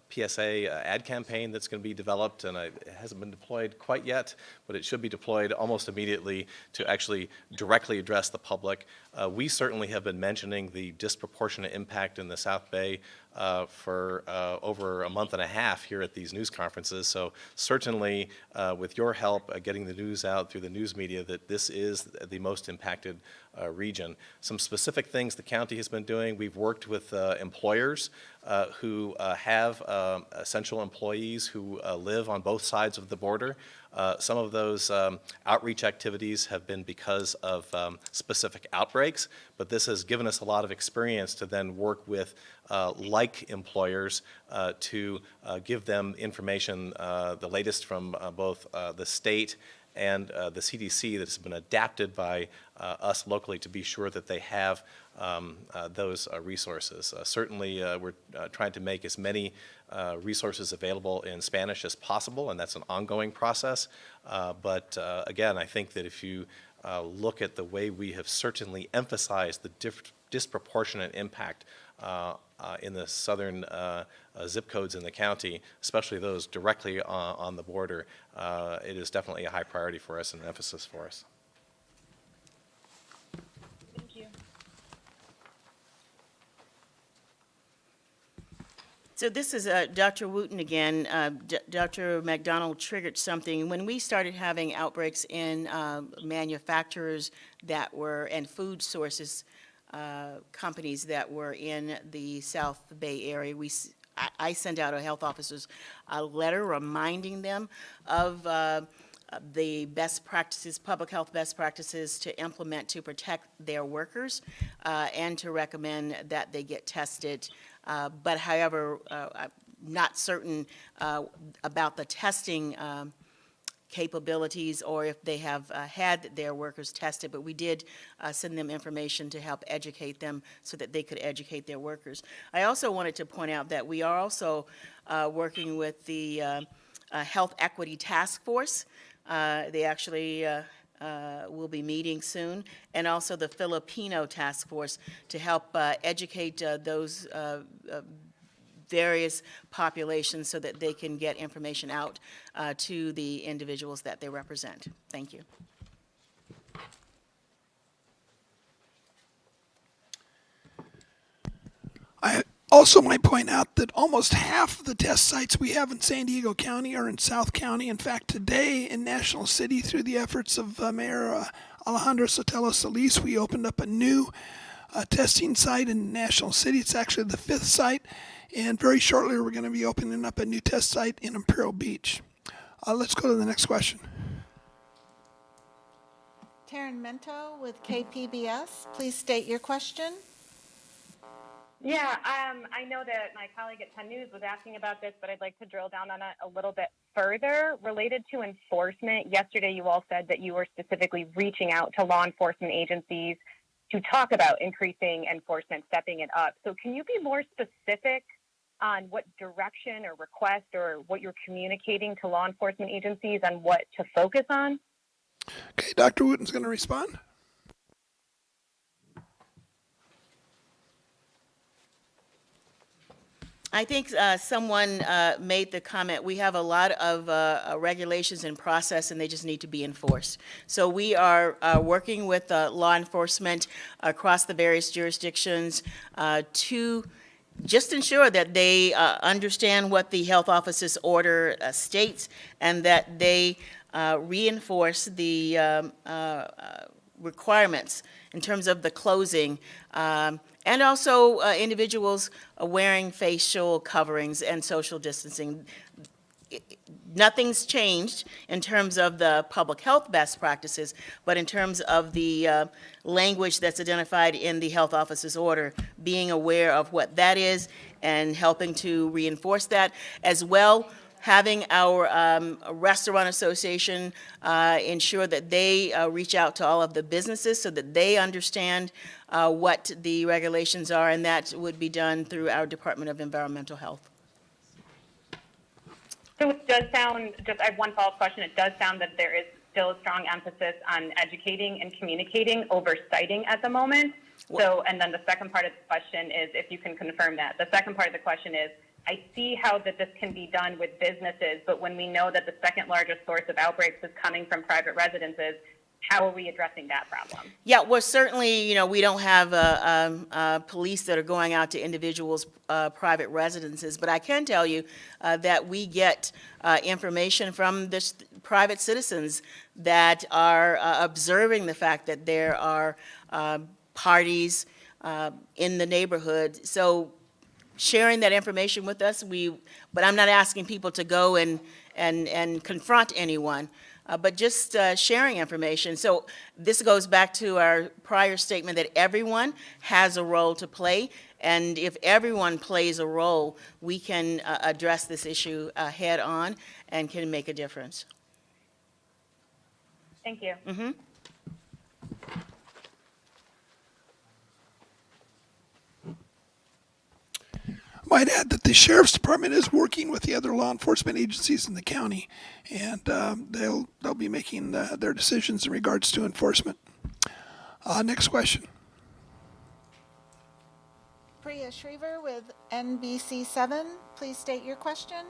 PSA ad campaign that's going to be developed, and it hasn't been deployed quite yet, but it should be deployed almost immediately to actually directly address the public. We certainly have been mentioning the disproportionate impact in the South Bay for over a month and a half here at these news conferences. So certainly with your help getting the news out through the news media that this is the most impacted region. Some specific things the county has been doing: we've worked with employers who have essential employees who live on both sides of the border. Some of those outreach activities have been because of specific outbreaks, but this has given us a lot of experience to then work with like employers to give them information, the latest from both the state and the CDC, that has been adapted by us locally to be sure that they have those resources. Certainly, we're trying to make as many resources available in Spanish as possible, and that's an ongoing process. But again, I think that if you look at the way we have certainly emphasized the disproportionate impact in the southern zip codes in the county, especially those directly on the border, it is definitely a high priority for us and an emphasis for us. Thank you. So this is Dr. Wooten again. Dr. McDonald triggered something. When we started having outbreaks in manufacturers that were, and food sources, companies that were in the South Bay area, I sent out a health officers a letter reminding them of the best practices, public health best practices to implement to protect their workers and to recommend that they get tested. But however, I'm not certain about the testing capabilities or if they have had their workers tested, but we did send them information to help educate them so that they could educate their workers. I also wanted to point out that we are also working with the Health Equity Task Force. They actually will be meeting soon, and also the Filipino Task Force to help educate those various populations so that they can get information out to the individuals that they represent. Thank you. I also might point out that almost half of the test sites we have in San Diego County are in South County. In fact, today in National City, through the efforts of Mayor Alejandro Sotelo Solis, we opened up a new testing site in National City. It's actually the 5th site, and very shortly we're going to be opening up a new test site in Imperial Beach. Let's go to the next question. Taryn Mento with KPBS, please state your question. Yeah, I know that my colleague at 10 News was asking about this, but I'd like to drill down on it a little bit further. Related to enforcement, yesterday you all said that you were specifically reaching out to law enforcement agencies to talk about increasing enforcement, stepping it up. So can you be more specific on what direction or request or what you're communicating to law enforcement agencies on what to focus on? Okay, Dr. Wooten's going to respond. I think someone made the comment, we have a lot of regulations in process and they just need to be enforced. So we are working with law enforcement across the various jurisdictions to just ensure that they understand what the health officer's order states and that they reinforce the requirements in terms of the closing, and also individuals wearing facial coverings and social distancing. nothing's changed in terms of the public health best practices, but in terms of the language that's identified in the health officer's order, being aware of what that is and helping to reinforce that, as well having our restaurant association ensure that they reach out to all of the businesses so that they understand what the regulations are, and that would be done through our Department of Environmental Health. So it does sound, just I have one follow-up question. It does sound that there is still a strong emphasis on educating and communicating over citing at the moment. So, and then the second part of the question is if you can confirm that. The second part of the question is, I see how that this can be done with businesses, but when we know that the second largest source of outbreaks is coming from private residences, how are we addressing that problem? Yeah, well, certainly, we don't have police that are going out to individuals' private residences, but I can tell you that we get information from the private citizens that are observing the fact that there are parties in the neighborhood. So sharing that information with us, but I'm not asking people to go and confront anyone. But just sharing information. So this goes back to our prior statement that everyone has a role to play, and if everyone plays a role, we can address this issue head on and can make a difference. Thank you. Mm-hmm. Might add that the Sheriff's Department is working with the other law enforcement agencies in the county, and they'll be making their decisions in regards to enforcement. Next question. Priya Shriver with NBC7, please state your question.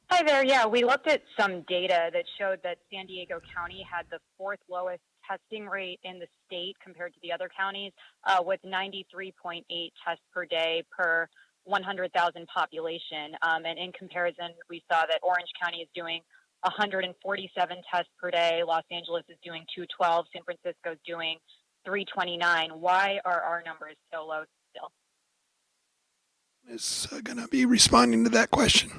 Hi there. Yeah, we looked at some data that showed that San Diego County had the fourth lowest testing rate in the state compared to the other counties, with 93.8 tests per day per 100,000 population. And in comparison, we saw that Orange County is doing 147 tests per day. Los Angeles is doing 212. San Francisco is doing 329. Why are our numbers so low still? Is going to be responding to that question.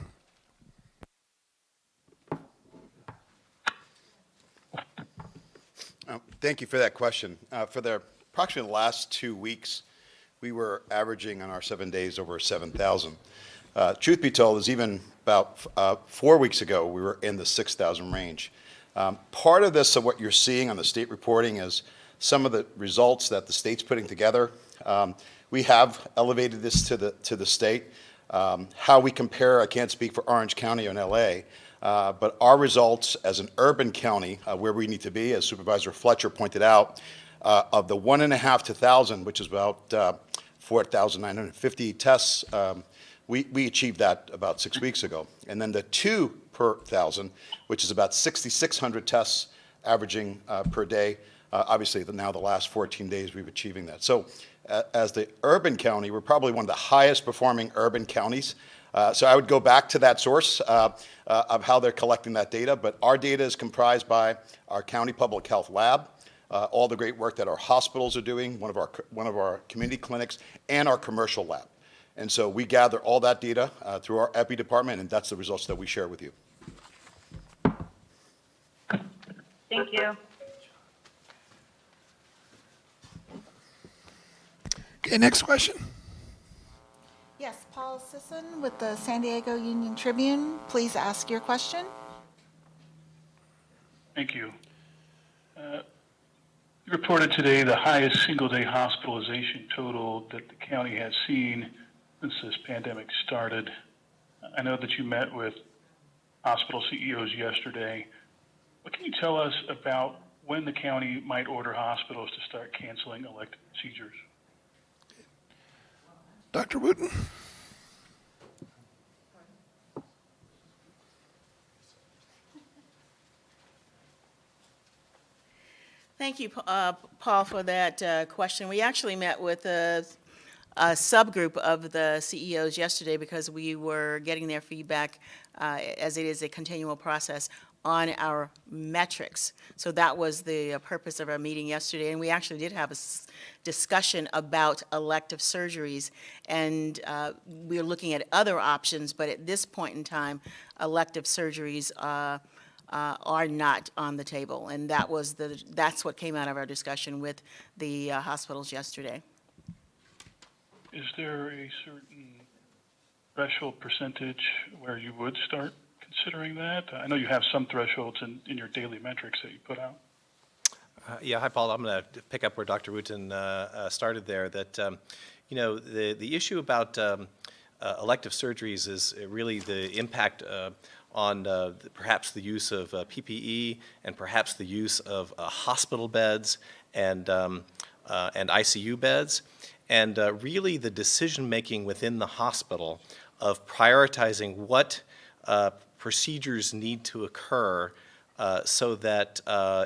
Thank you for that question. For the approximately last 2 weeks, we were averaging on our 7 days over 7,000. Truth be told, is even about 4 weeks ago, we were in the 6,000 range. Part of this, of what you're seeing on the state reporting, is some of the results that the state's putting together. We have elevated this to the state. How we compare, I can't speak for Orange County or LA, but our results as an urban county, where we need to be, as Supervisor Fletcher pointed out, of the 1.5 to 1,000, which is about 4,950 tests, we achieved that about 6 weeks ago. And then the 2 per 1,000, which is about 6,600 tests averaging per day. Obviously, now the last 14 days we've achieving that. So as the urban county, we're probably one of the highest performing urban counties. So I would go back to that source of how they're collecting that data, but our data is comprised by our county public health lab, all the great work that our hospitals are doing, one of our community clinics, and our commercial lab. And so we gather all that data through our EPI department, and that's the results that we share with you. Thank you. Okay, next question. Yes, Paul Sisson with the San Diego Union Tribune, please ask your question. Thank you. You reported today the highest single-day hospitalization total that the county has seen since this pandemic started. I know that you met with hospital CEOs yesterday. What can you tell us about when the county might order hospitals to start canceling elective procedures? Dr. Wooten. Thank you, Paul, for that question. We actually met with a subgroup of the CEOs yesterday because we were getting their feedback as it is a continual process. on our metrics. So that was the purpose of our meeting yesterday, and we actually did have a discussion about elective surgeries, and we're looking at other options, but at this point in time, elective surgeries are not on the table, and that's what came out of our discussion with the hospitals yesterday. Is there a certain threshold percentage where you would start considering that? I know you have some thresholds in your daily metrics that you put out. Yeah, hi, Paul. I'm going to pick up where Dr. Wooten started there, that, the issue about elective surgeries is really the impact on perhaps the use of PPE and perhaps the use of hospital beds and ICU beds, and really the decision-making within the hospital of prioritizing what procedures need to occur so that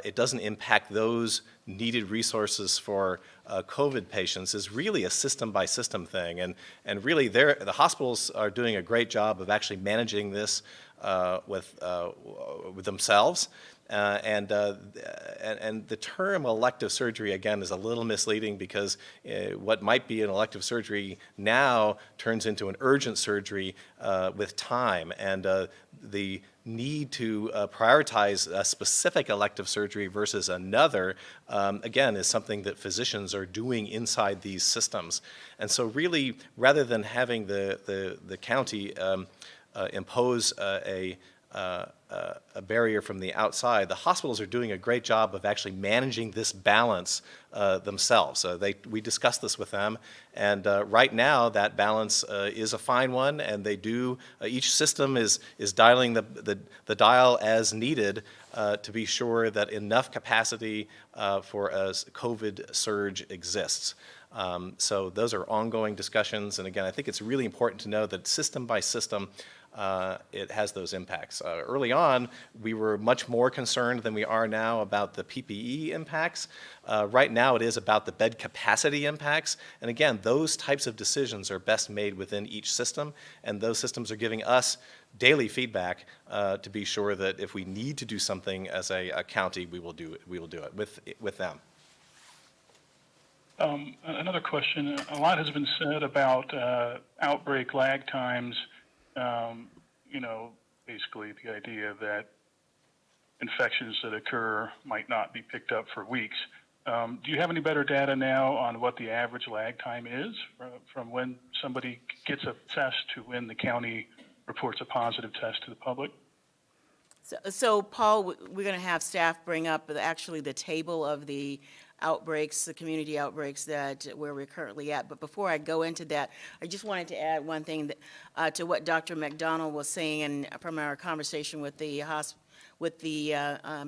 it doesn't impact those needed resources for COVID patients is really a system-by-system thing. And really, the hospitals are doing a great job of actually managing this with themselves. And the term elective surgery, again, is a little misleading because what might be an elective surgery now turns into an urgent surgery with time. And the need to prioritize a specific elective surgery versus another, again, is something that physicians are doing inside these systems. And so really, rather than having the county impose a barrier from the outside, the hospitals are doing a great job of actually managing this balance themselves. We discussed this with them, and right now that balance is a fine one, and they do, each system is dialing the dial as needed to be sure that enough capacity for a COVID surge exists. So those are ongoing discussions, and again, I think it's really important to know that system by system, it has those impacts. Early on, we were much more concerned than we are now about the PPE impacts. Right now, it is about the bed capacity impacts. And again, those types of decisions are best made within each system, and those systems are giving us daily feedback to be sure that if we need to do something as a county, we will do it with them. Another question. A lot has been said about outbreak lag times. Basically the idea that infections that occur might not be picked up for weeks. Do you have any better data now on what the average lag time is from when somebody gets a test to when the county reports a positive test to the public? So Paul, we're going to have staff bring up actually the table of the outbreaks, the community outbreaks where we're currently at. But before I go into that, I just wanted to add one thing to what Dr. McDonald was saying, and from our conversation with the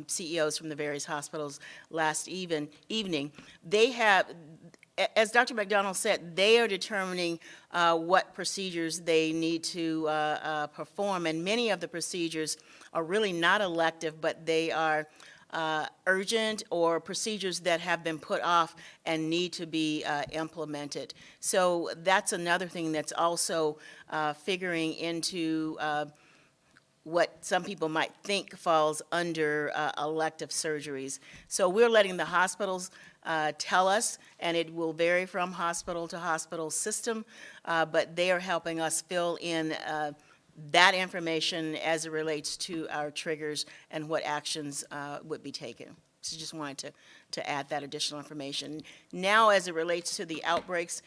CEOs from the various hospitals last evening. They have, as Dr. McDonald said, they are determining what procedures they need to perform, and many of the procedures are really not elective, but they are urgent or procedures that have been put off and need to be implemented. So that's another thing that's also figuring into what some people might think falls under elective surgeries. So we're letting the hospitals tell us, and it will vary from hospital to hospital system, but they are helping us fill in that information as it relates to our triggers and what actions would be taken. So just wanted to add that additional information. Now, as it relates to the outbreaks,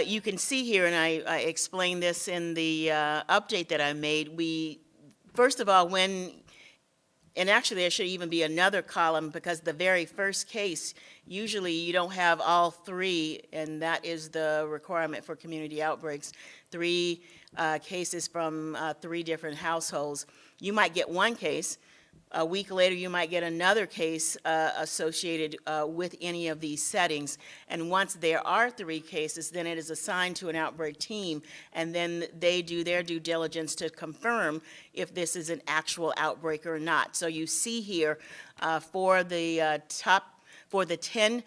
you can see here, and I explained this in the update that I made, first of all, and actually there should even be another column, because the very first case, usually you don't have all three, and that is the requirement for community outbreaks, 3 cases from 3 different households. You might get one case. A week later, you might get another case associated with any of these settings. And once there are 3 cases, then it is assigned to an outbreak team, and then they do their due diligence to confirm if this is an actual outbreak or not. So you see here for the 10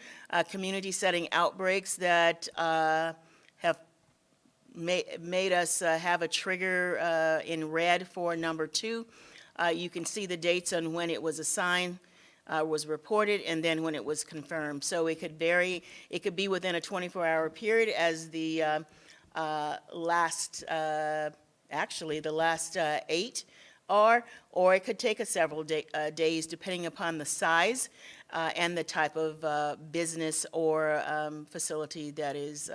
community setting outbreaks that have made us have a trigger in red for number 2. You can see the dates on when it was assigned, was reported, and then when it was confirmed. So it could vary. It could be within a 24-hour period, as the last 8 are, or it could take us several days, depending upon the size and the type of business or facility that is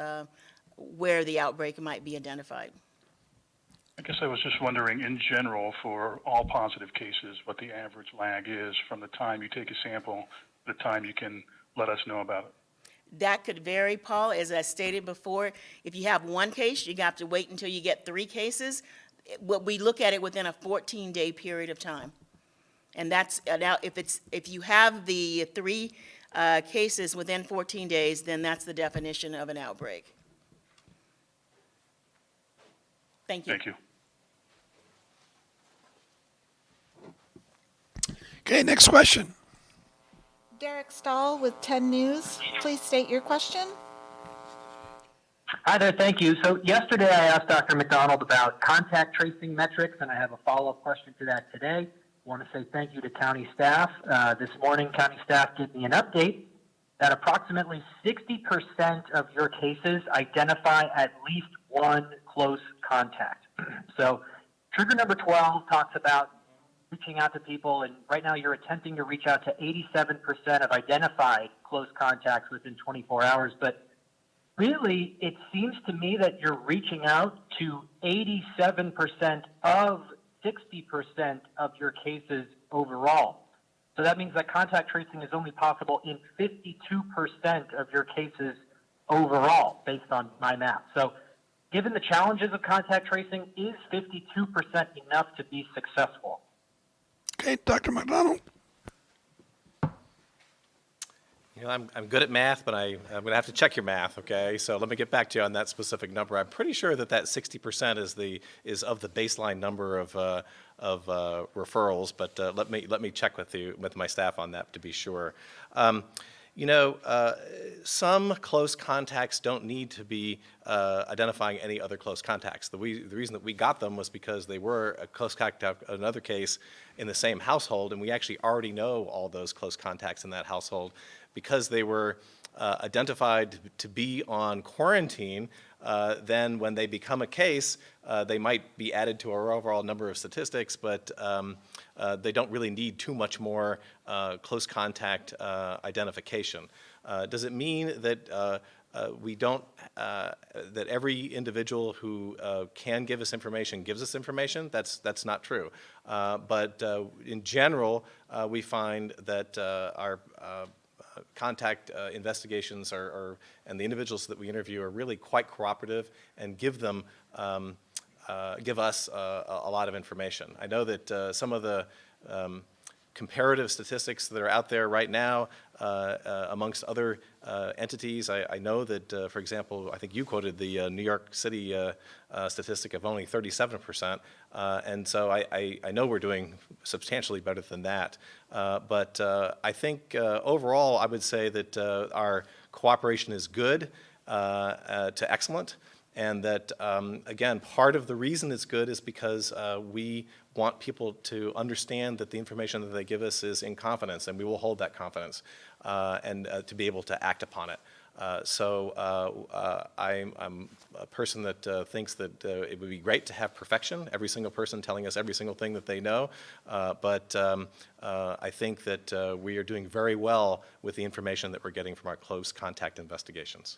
where the outbreak might be identified. I guess I was just wondering, in general, for all positive cases, what the average lag is from the time you take a sample to the time you can let us know about it. That could vary, Paul. As I stated before, if you have one case, you have to wait until you get 3 cases. What we look at it within a 14-day period of time. And that's, now, if you have the 3 cases within 14 days, then that's the definition of an outbreak. Thank you. Thank you. Okay, next question. Derek Stahl with 10 News. Please state your question. Hi there, thank you. So yesterday I asked Dr. McDonald about contact tracing metrics, and I have a follow-up question to that today. I want to say thank you to county staff. This morning, county staff gave me an update that approximately 60% of your cases identify at least one close contact. So trigger number 12 talks about reaching out to people, and right now you're attempting to reach out to 87% of identified close contacts within 24 hours, but really, it seems to me that you're reaching out to 87% of 60% of your cases overall. So that means that contact tracing is only possible in 52% of your cases overall, based on my math. So given the challenges of contact tracing, is 52% enough to be successful? Okay, Dr. McDonald. You know, I'm good at math, but I'm going to have to check your math, okay? So let me get back to you on that specific number. I'm pretty sure that 60% is of the baseline number of referrals, but let me check with my staff on that to be sure. You know, some close contacts don't need to be identifying any other close contacts. The reason that we got them was because they were a close contact, another case in the same household, and we actually already know all those close contacts in that household. Because they were identified to be on quarantine, then when they become a case, they might be added to our overall number of statistics, but they don't really need too much more close contact identification. Does it mean that we don't, that every individual who can give us information gives us information? That's not true. But in general, we find that our contact investigations and the individuals that we interview are really quite cooperative and give us a lot of information. I know that some of the comparative statistics that are out there right now amongst other entities. I know that, for example, I think you quoted the New York City statistic of only 37%, and so I know we're doing substantially better than that. But I think overall, I would say that our cooperation is good to excellent, and that, again, part of the reason it's good is because we want people to understand that the information that they give us is in confidence, and we will hold that confidence and to be able to act upon it. So I'm a person that thinks that it would be great to have perfection, every single person telling us every single thing that they know, but I think that we are doing very well with the information that we're getting from our close contact investigations.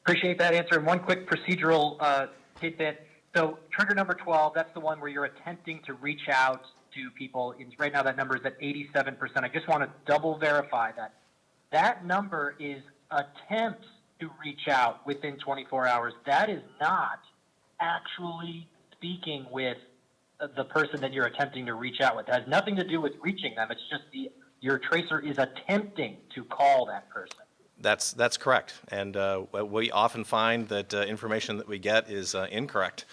Appreciate that answer. And one quick procedural tidbit. So trigger number 12, that's the one where you're attempting to reach out to people. Right now that number is at 87%. I just want to double verify that. That number is attempts to reach out within 24 hours. That is not actually speaking with the person that you're attempting to reach out with. It has nothing to do with reaching them. It's just your tracer is attempting to call that person. That's correct, and we often find that information that we get is incorrect.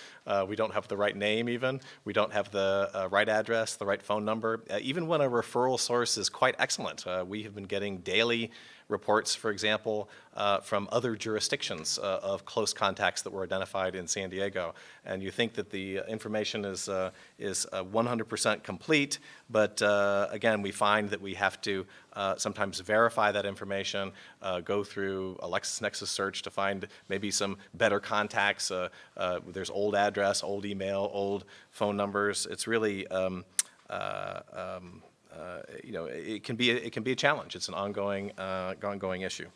We don't have the right name even, we don't have the right address, the right phone number. Even when a referral source is quite excellent, we have been getting daily reports, for example, from other jurisdictions of close contacts that were identified in San Diego. And you think that the information is 100% complete, but again, we find that we have to sometimes verify that information, go through a LexisNexis search to find maybe some better contacts. There's old address, old email, old phone numbers. It's really, it can be a challenge. It's an ongoing issue.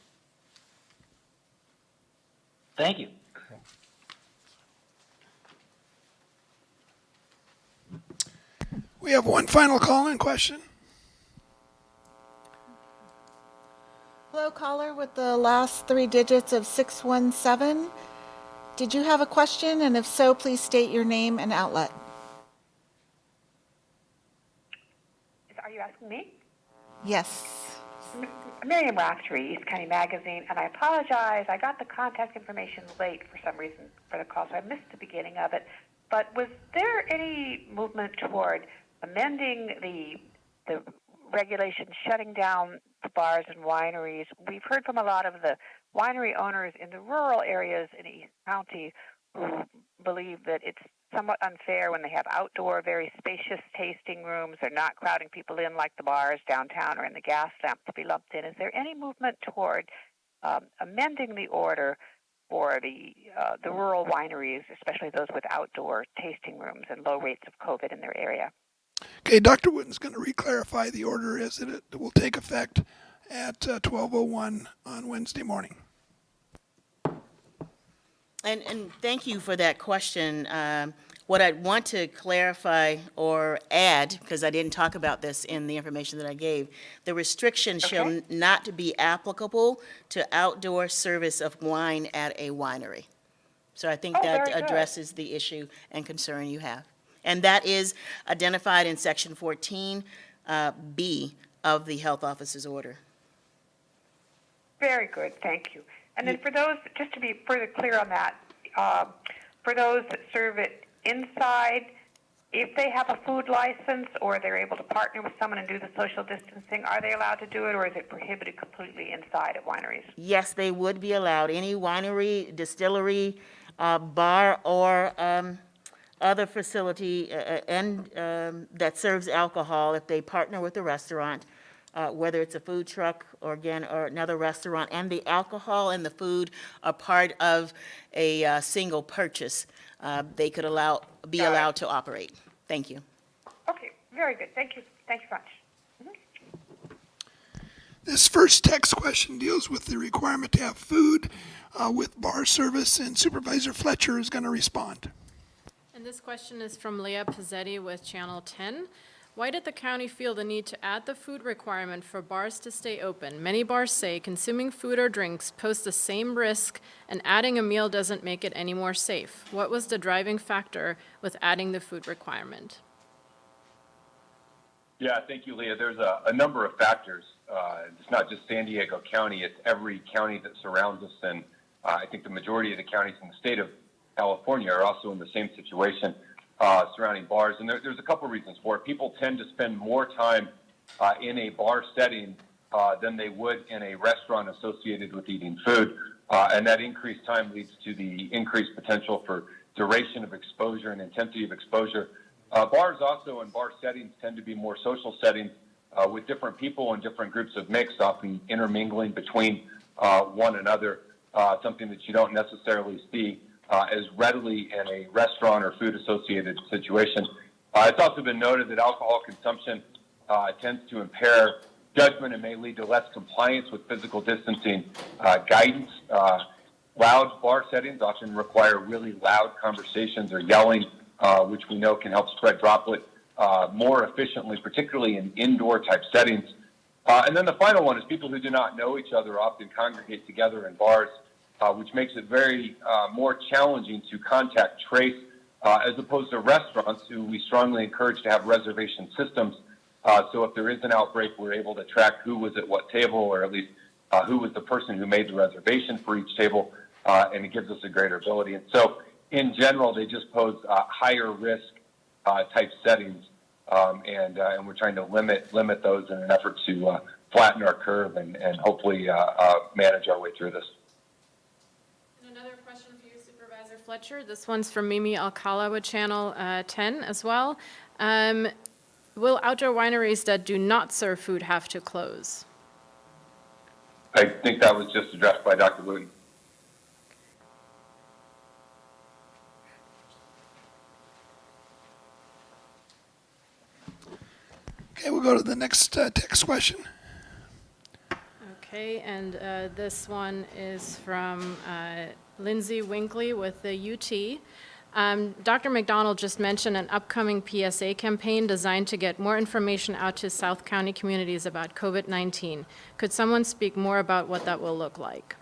Thank you. We have one final call-in question. Hello, caller with the last 3 digits of 617. Did you have a question? And if so, please state your name and outlet. Are you asking me? Yes. Miriam Raftery, East County Magazine, and I apologize. I got the contact information late for some reason for the call, so I missed the beginning of it. But was there any movement toward amending the regulations shutting down the bars and wineries? We've heard from a lot of the winery owners in the rural areas in East County who believe that it's somewhat unfair when they have outdoor, very spacious tasting rooms. They're not crowding people in like the bars downtown or in the gas lamp to be lumped in. Is there any movement toward amending the order for the rural wineries, especially those with outdoor tasting rooms and low rates of COVID in their area? Okay, Dr. Wooten's going to re-clarify the order as it will take effect at 12:01 on Wednesday morning. And thank you for that question. What I'd want to clarify or add, because I didn't talk about this in the information that I gave, the restriction shall not be applicable to outdoor service of wine at a winery. So I think that addresses the issue and concern you have. And that is identified in Section 14B of the Health Officer's order. Very good, thank you. And then for those, just to be further clear on that, for those that serve it inside, if they have a food license or they're able to partner with someone and do the social distancing, are they allowed to do it, or is it prohibited completely inside at wineries? Yes, they would be allowed. Any winery, distillery, bar, or other facility that serves alcohol, if they partner with a restaurant, whether it's a food truck or another restaurant, and the alcohol and the food are part of a single purchase, they could be allowed to operate. Thank you. Okay, very good. Thank you. Thank you much. This first text question deals with the requirement to have food with bar service, and Supervisor Fletcher is going to respond. And this question is from Leah Pizzetti with Channel 10. Why did the county feel the need to add the food requirement for bars to stay open? Many bars say consuming food or drinks pose the same risk, and adding a meal doesn't make it any more safe. What was the driving factor with adding the food requirement? Yeah, thank you, Leah. There's a number of factors. It's not just San Diego County, it's every county that surrounds us, and I think the majority of the counties in the state of California are also in the same situation surrounding bars. And there's a couple reasons for it. People tend to spend more time in a bar setting than they would in a restaurant associated with eating food. And that increased time leads to the increased potential for duration of exposure and intensity of exposure. Bars also and bar settings tend to be more social settings with different people and different groups of mix, often intermingling between one another, something that you don't necessarily see as readily in a restaurant or food-associated situation. It's also been noted that alcohol consumption tends to impair judgment and may lead to less compliance with physical distancing guidance. Loud bar settings often require really loud conversations or yelling, which we know can help spread droplet more efficiently, particularly in indoor-type settings. And then the final one is people who do not know each other often congregate together in bars, which makes it very more challenging to contact trace as opposed to restaurants, who we strongly encourage to have reservation systems. So if there is an outbreak, we're able to track who was at what table, or at least who was the person who made the reservation for each table, and it gives us a greater ability. And so in general, they just pose higher risk type settings, and we're trying to limit those in an effort to flatten our curve and hopefully manage our way through this. And another question for you, Supervisor Fletcher. This one's from Mimi Alcala with Channel 10 as well. Will outdoor wineries that do not serve food have to close? I think that was just addressed by Dr. Wooten. Okay, we'll go to the next text question. Okay, and this one is from Lindsay Winkley with the UT. Dr. McDonald just mentioned an upcoming PSA campaign designed to get more information out to South County communities about COVID-19. Could someone speak more about what that will look like?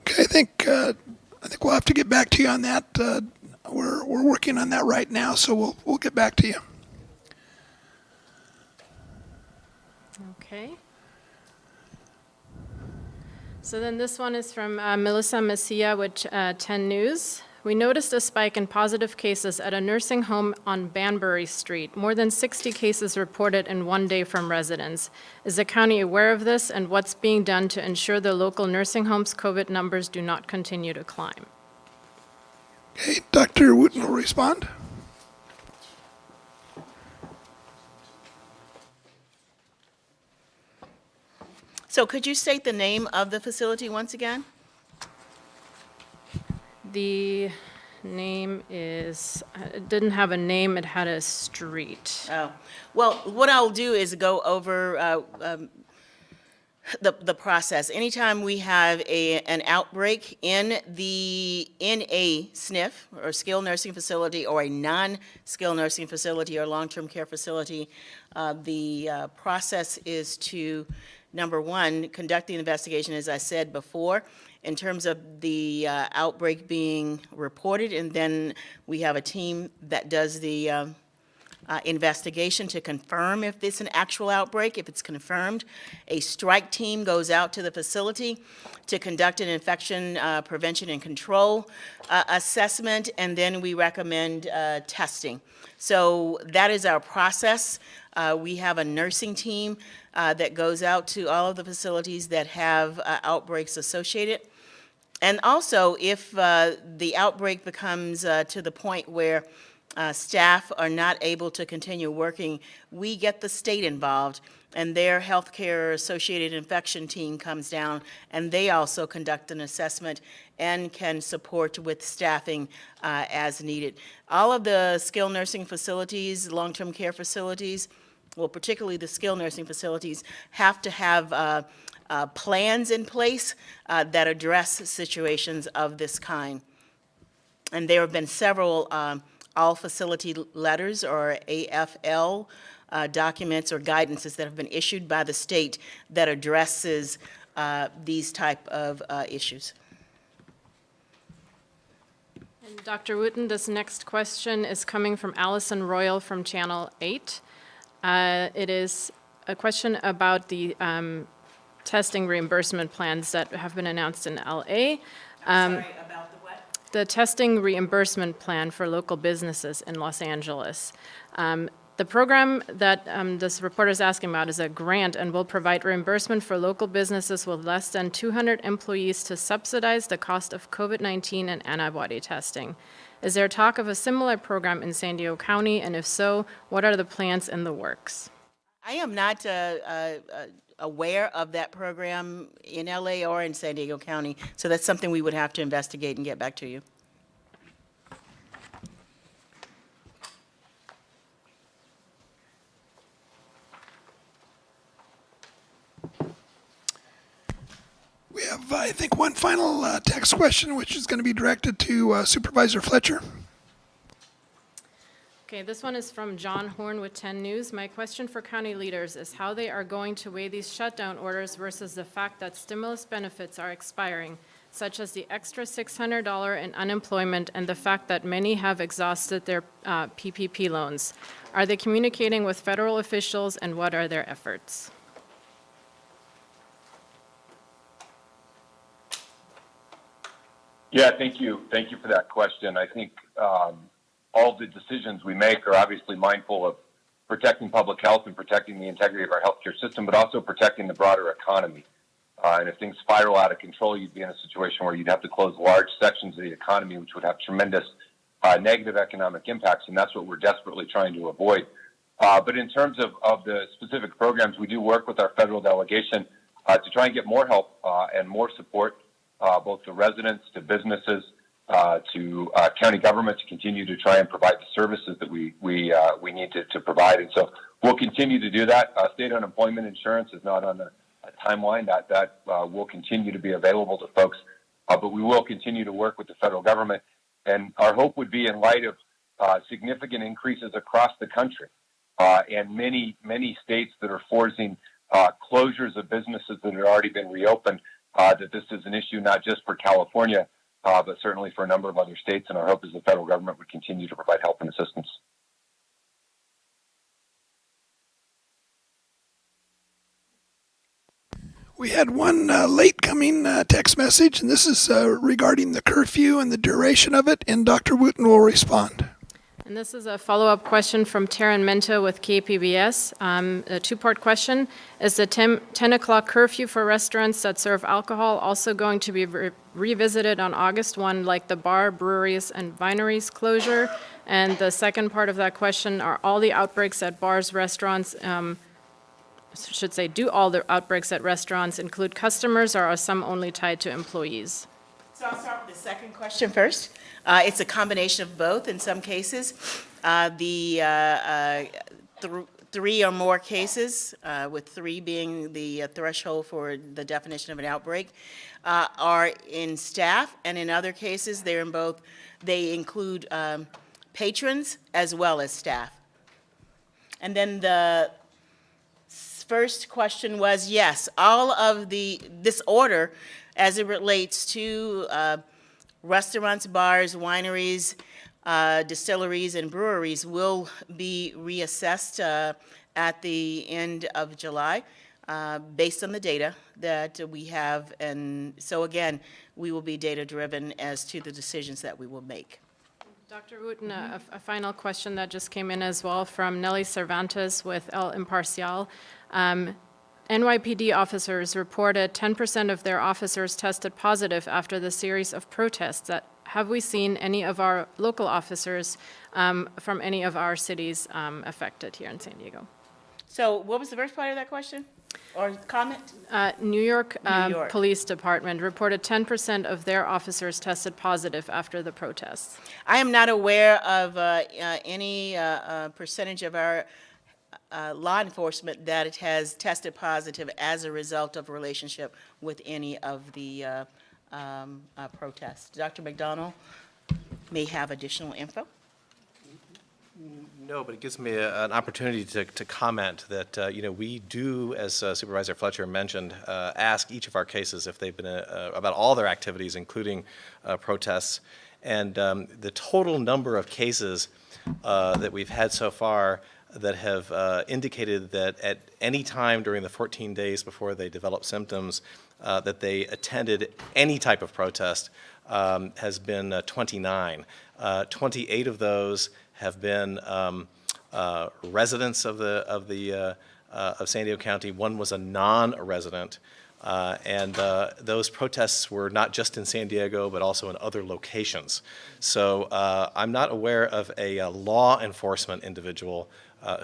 Okay, I think we'll have to get back to you on that. We're working on that right now, so we'll get back to you. Okay. So then this one is from Melissa Messia with 10 News. We noticed a spike in positive cases at a nursing home on Banbury Street. More than 60 cases reported in one day from residents. Is the county aware of this, and what's being done to ensure the local nursing homes' COVID numbers do not continue to climb? Okay, Dr. Wooten will respond. So could you state the name of the facility once again? The name is, it didn't have a name, it had a street. Oh, well, what I'll do is go over the process. Anytime we have an outbreak in a SNF or skilled nursing facility or a non-skilled nursing facility or long-term care facility, the process is to, number one, conduct the investigation, as I said before, in terms of the outbreak being reported, and then we have a team that does the investigation to confirm if it's an actual outbreak. If it's confirmed, a strike team goes out to the facility to conduct an infection prevention and control assessment, and then we recommend testing. So that is our process. We have a nursing team that goes out to all of the facilities that have outbreaks associated. And also, if the outbreak becomes to the point where staff are not able to continue working, we get the state involved, and their healthcare associated infection team comes down, and they also conduct an assessment and can support with staffing as needed. All of the skilled nursing facilities, long-term care facilities, well, particularly the skilled nursing facilities, have to have plans in place that address situations of this kind. And there have been several all facility letters or AFL documents or guidances that have been issued by the state that addresses these type of issues. And Dr. Wooten, this next question is coming from Allison Royal from Channel 8. It is a question about the testing reimbursement plans that have been announced in LA. Sorry, about the what? The testing reimbursement plan for local businesses in Los Angeles. The program that this reporter is asking about is a grant and will provide reimbursement for local businesses with less than 200 employees to subsidize the cost of COVID-19 and antibody testing. Is there talk of a similar program in San Diego County, and if so, what are the plans in the works? I am not aware of that program in LA or in San Diego County, so that's something we would have to investigate and get back to you. We have, I think, one final text question, which is going to be directed to Supervisor Fletcher. Okay, this one is from John Horn with 10 News. My question for county leaders is how they are going to weigh these shutdown orders versus the fact that stimulus benefits are expiring, such as the extra $600 in unemployment and the fact that many have exhausted their PPP loans. Are they communicating with federal officials, and what are their efforts? Yeah, thank you. Thank you for that question. I think all the decisions we make are obviously mindful of protecting public health and protecting the integrity of our healthcare system, but also protecting the broader economy. And if things spiral out of control, you'd be in a situation where you'd have to close large sections of the economy, which would have tremendous negative economic impacts, and that's what we're desperately trying to avoid. But in terms of the specific programs, we do work with our federal delegation to try and get more help and more support, both to residents, to businesses, to county government to continue to try and provide the services that we need to provide. And so we'll continue to do that. State unemployment insurance is not on a timeline that will continue to be available to folks, but we will continue to work with the federal government. And our hope would be, in light of significant increases across the country and many states that are forcing closures of businesses that had already been reopened, that this is an issue not just for California, but certainly for a number of other states. And our hope is the federal government would continue to provide help and assistance. We had one late coming text message, and this is regarding the curfew and the duration of it, and Dr. Wooten will respond. And this is a follow-up question from Taryn Menta with KPBS. A two-part question. Is the 10 o'clock curfew for restaurants that serve alcohol also going to be revisited on August 1, like the bar, breweries, and wineries closure? And the second part of that question, are all the outbreaks at bars, restaurants, do all the outbreaks at restaurants include customers, or are some only tied to employees? So I'll start with the second question first. It's a combination of both in some cases. Three or more cases, with three being the threshold for the definition of an outbreak, are in staff, and in other cases, they include patrons as well as staff. And then the first question was, yes, all of this order, as it relates to restaurants, bars, wineries, distilleries, and breweries, will be reassessed at the end of July based on the data that we have. And so again, we will be data-driven as to the decisions that we will make. Dr. Wooten, a final question that just came in as well from Nelly Cervantes with El Imparcial. NYPD officers reported 10% of their officers tested positive after the series of protests. Have we seen any of our local officers from any of our cities affected here in San Diego? So what was the first part of that question or comment? New York Police Department reported 10% of their officers tested positive after the protests. I am not aware of any percentage of our law enforcement that it has tested positive as a result of a relationship with any of the protests. Dr. McDonald may have additional info. No, but it gives me an opportunity to comment that, we do, as Supervisor Fletcher mentioned, ask each of our cases if they've been about all their activities, including protests. And the total number of cases that we've had so far that have indicated that at any time during the 14 days before they develop symptoms that they attended any type of protest has been 29. 28 of those have been residents of San Diego County. One was a non-resident, and those protests were not just in San Diego, but also in other locations. So I'm not aware of a law enforcement individual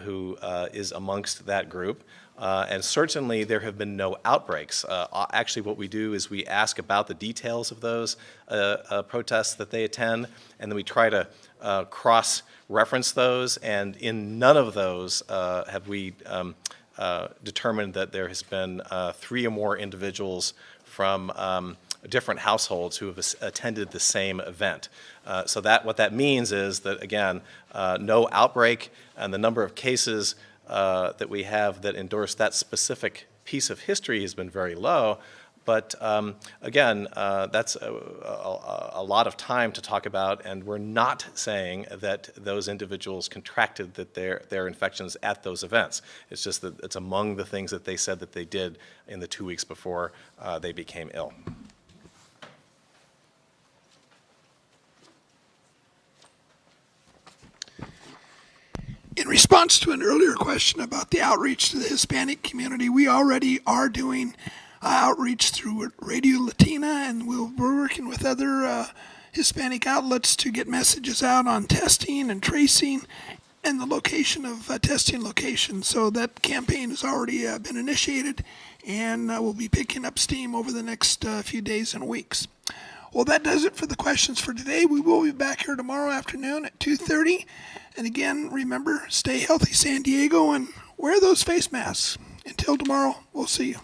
who is amongst that group. And certainly there have been no outbreaks. Actually, what we do is we ask about the details of those protests that they attend, and then we try to cross-reference those, and in none of those have we determined that there has been 3 or more individuals from different households who have attended the same event. So what that means is that, again, no outbreak, and the number of cases that we have that endorse that specific piece of history has been very low. But again, that's a lot of time to talk about, and we're not saying that those individuals contracted their infections at those events. It's just that it's among the things that they said that they did in the 2 weeks before they became ill. In response to an earlier question about the outreach to the Hispanic community, we already are doing outreach through Radio Latina, and we're working with other Hispanic outlets to get messages out on testing and tracing and the location of testing locations. So that campaign has already been initiated, and will be picking up steam over the next few days and weeks. Well, that does it for the questions for today. We will be back here tomorrow afternoon at 2:30. And again, remember, stay healthy, San Diego, and wear those face masks. Until tomorrow, we'll see you.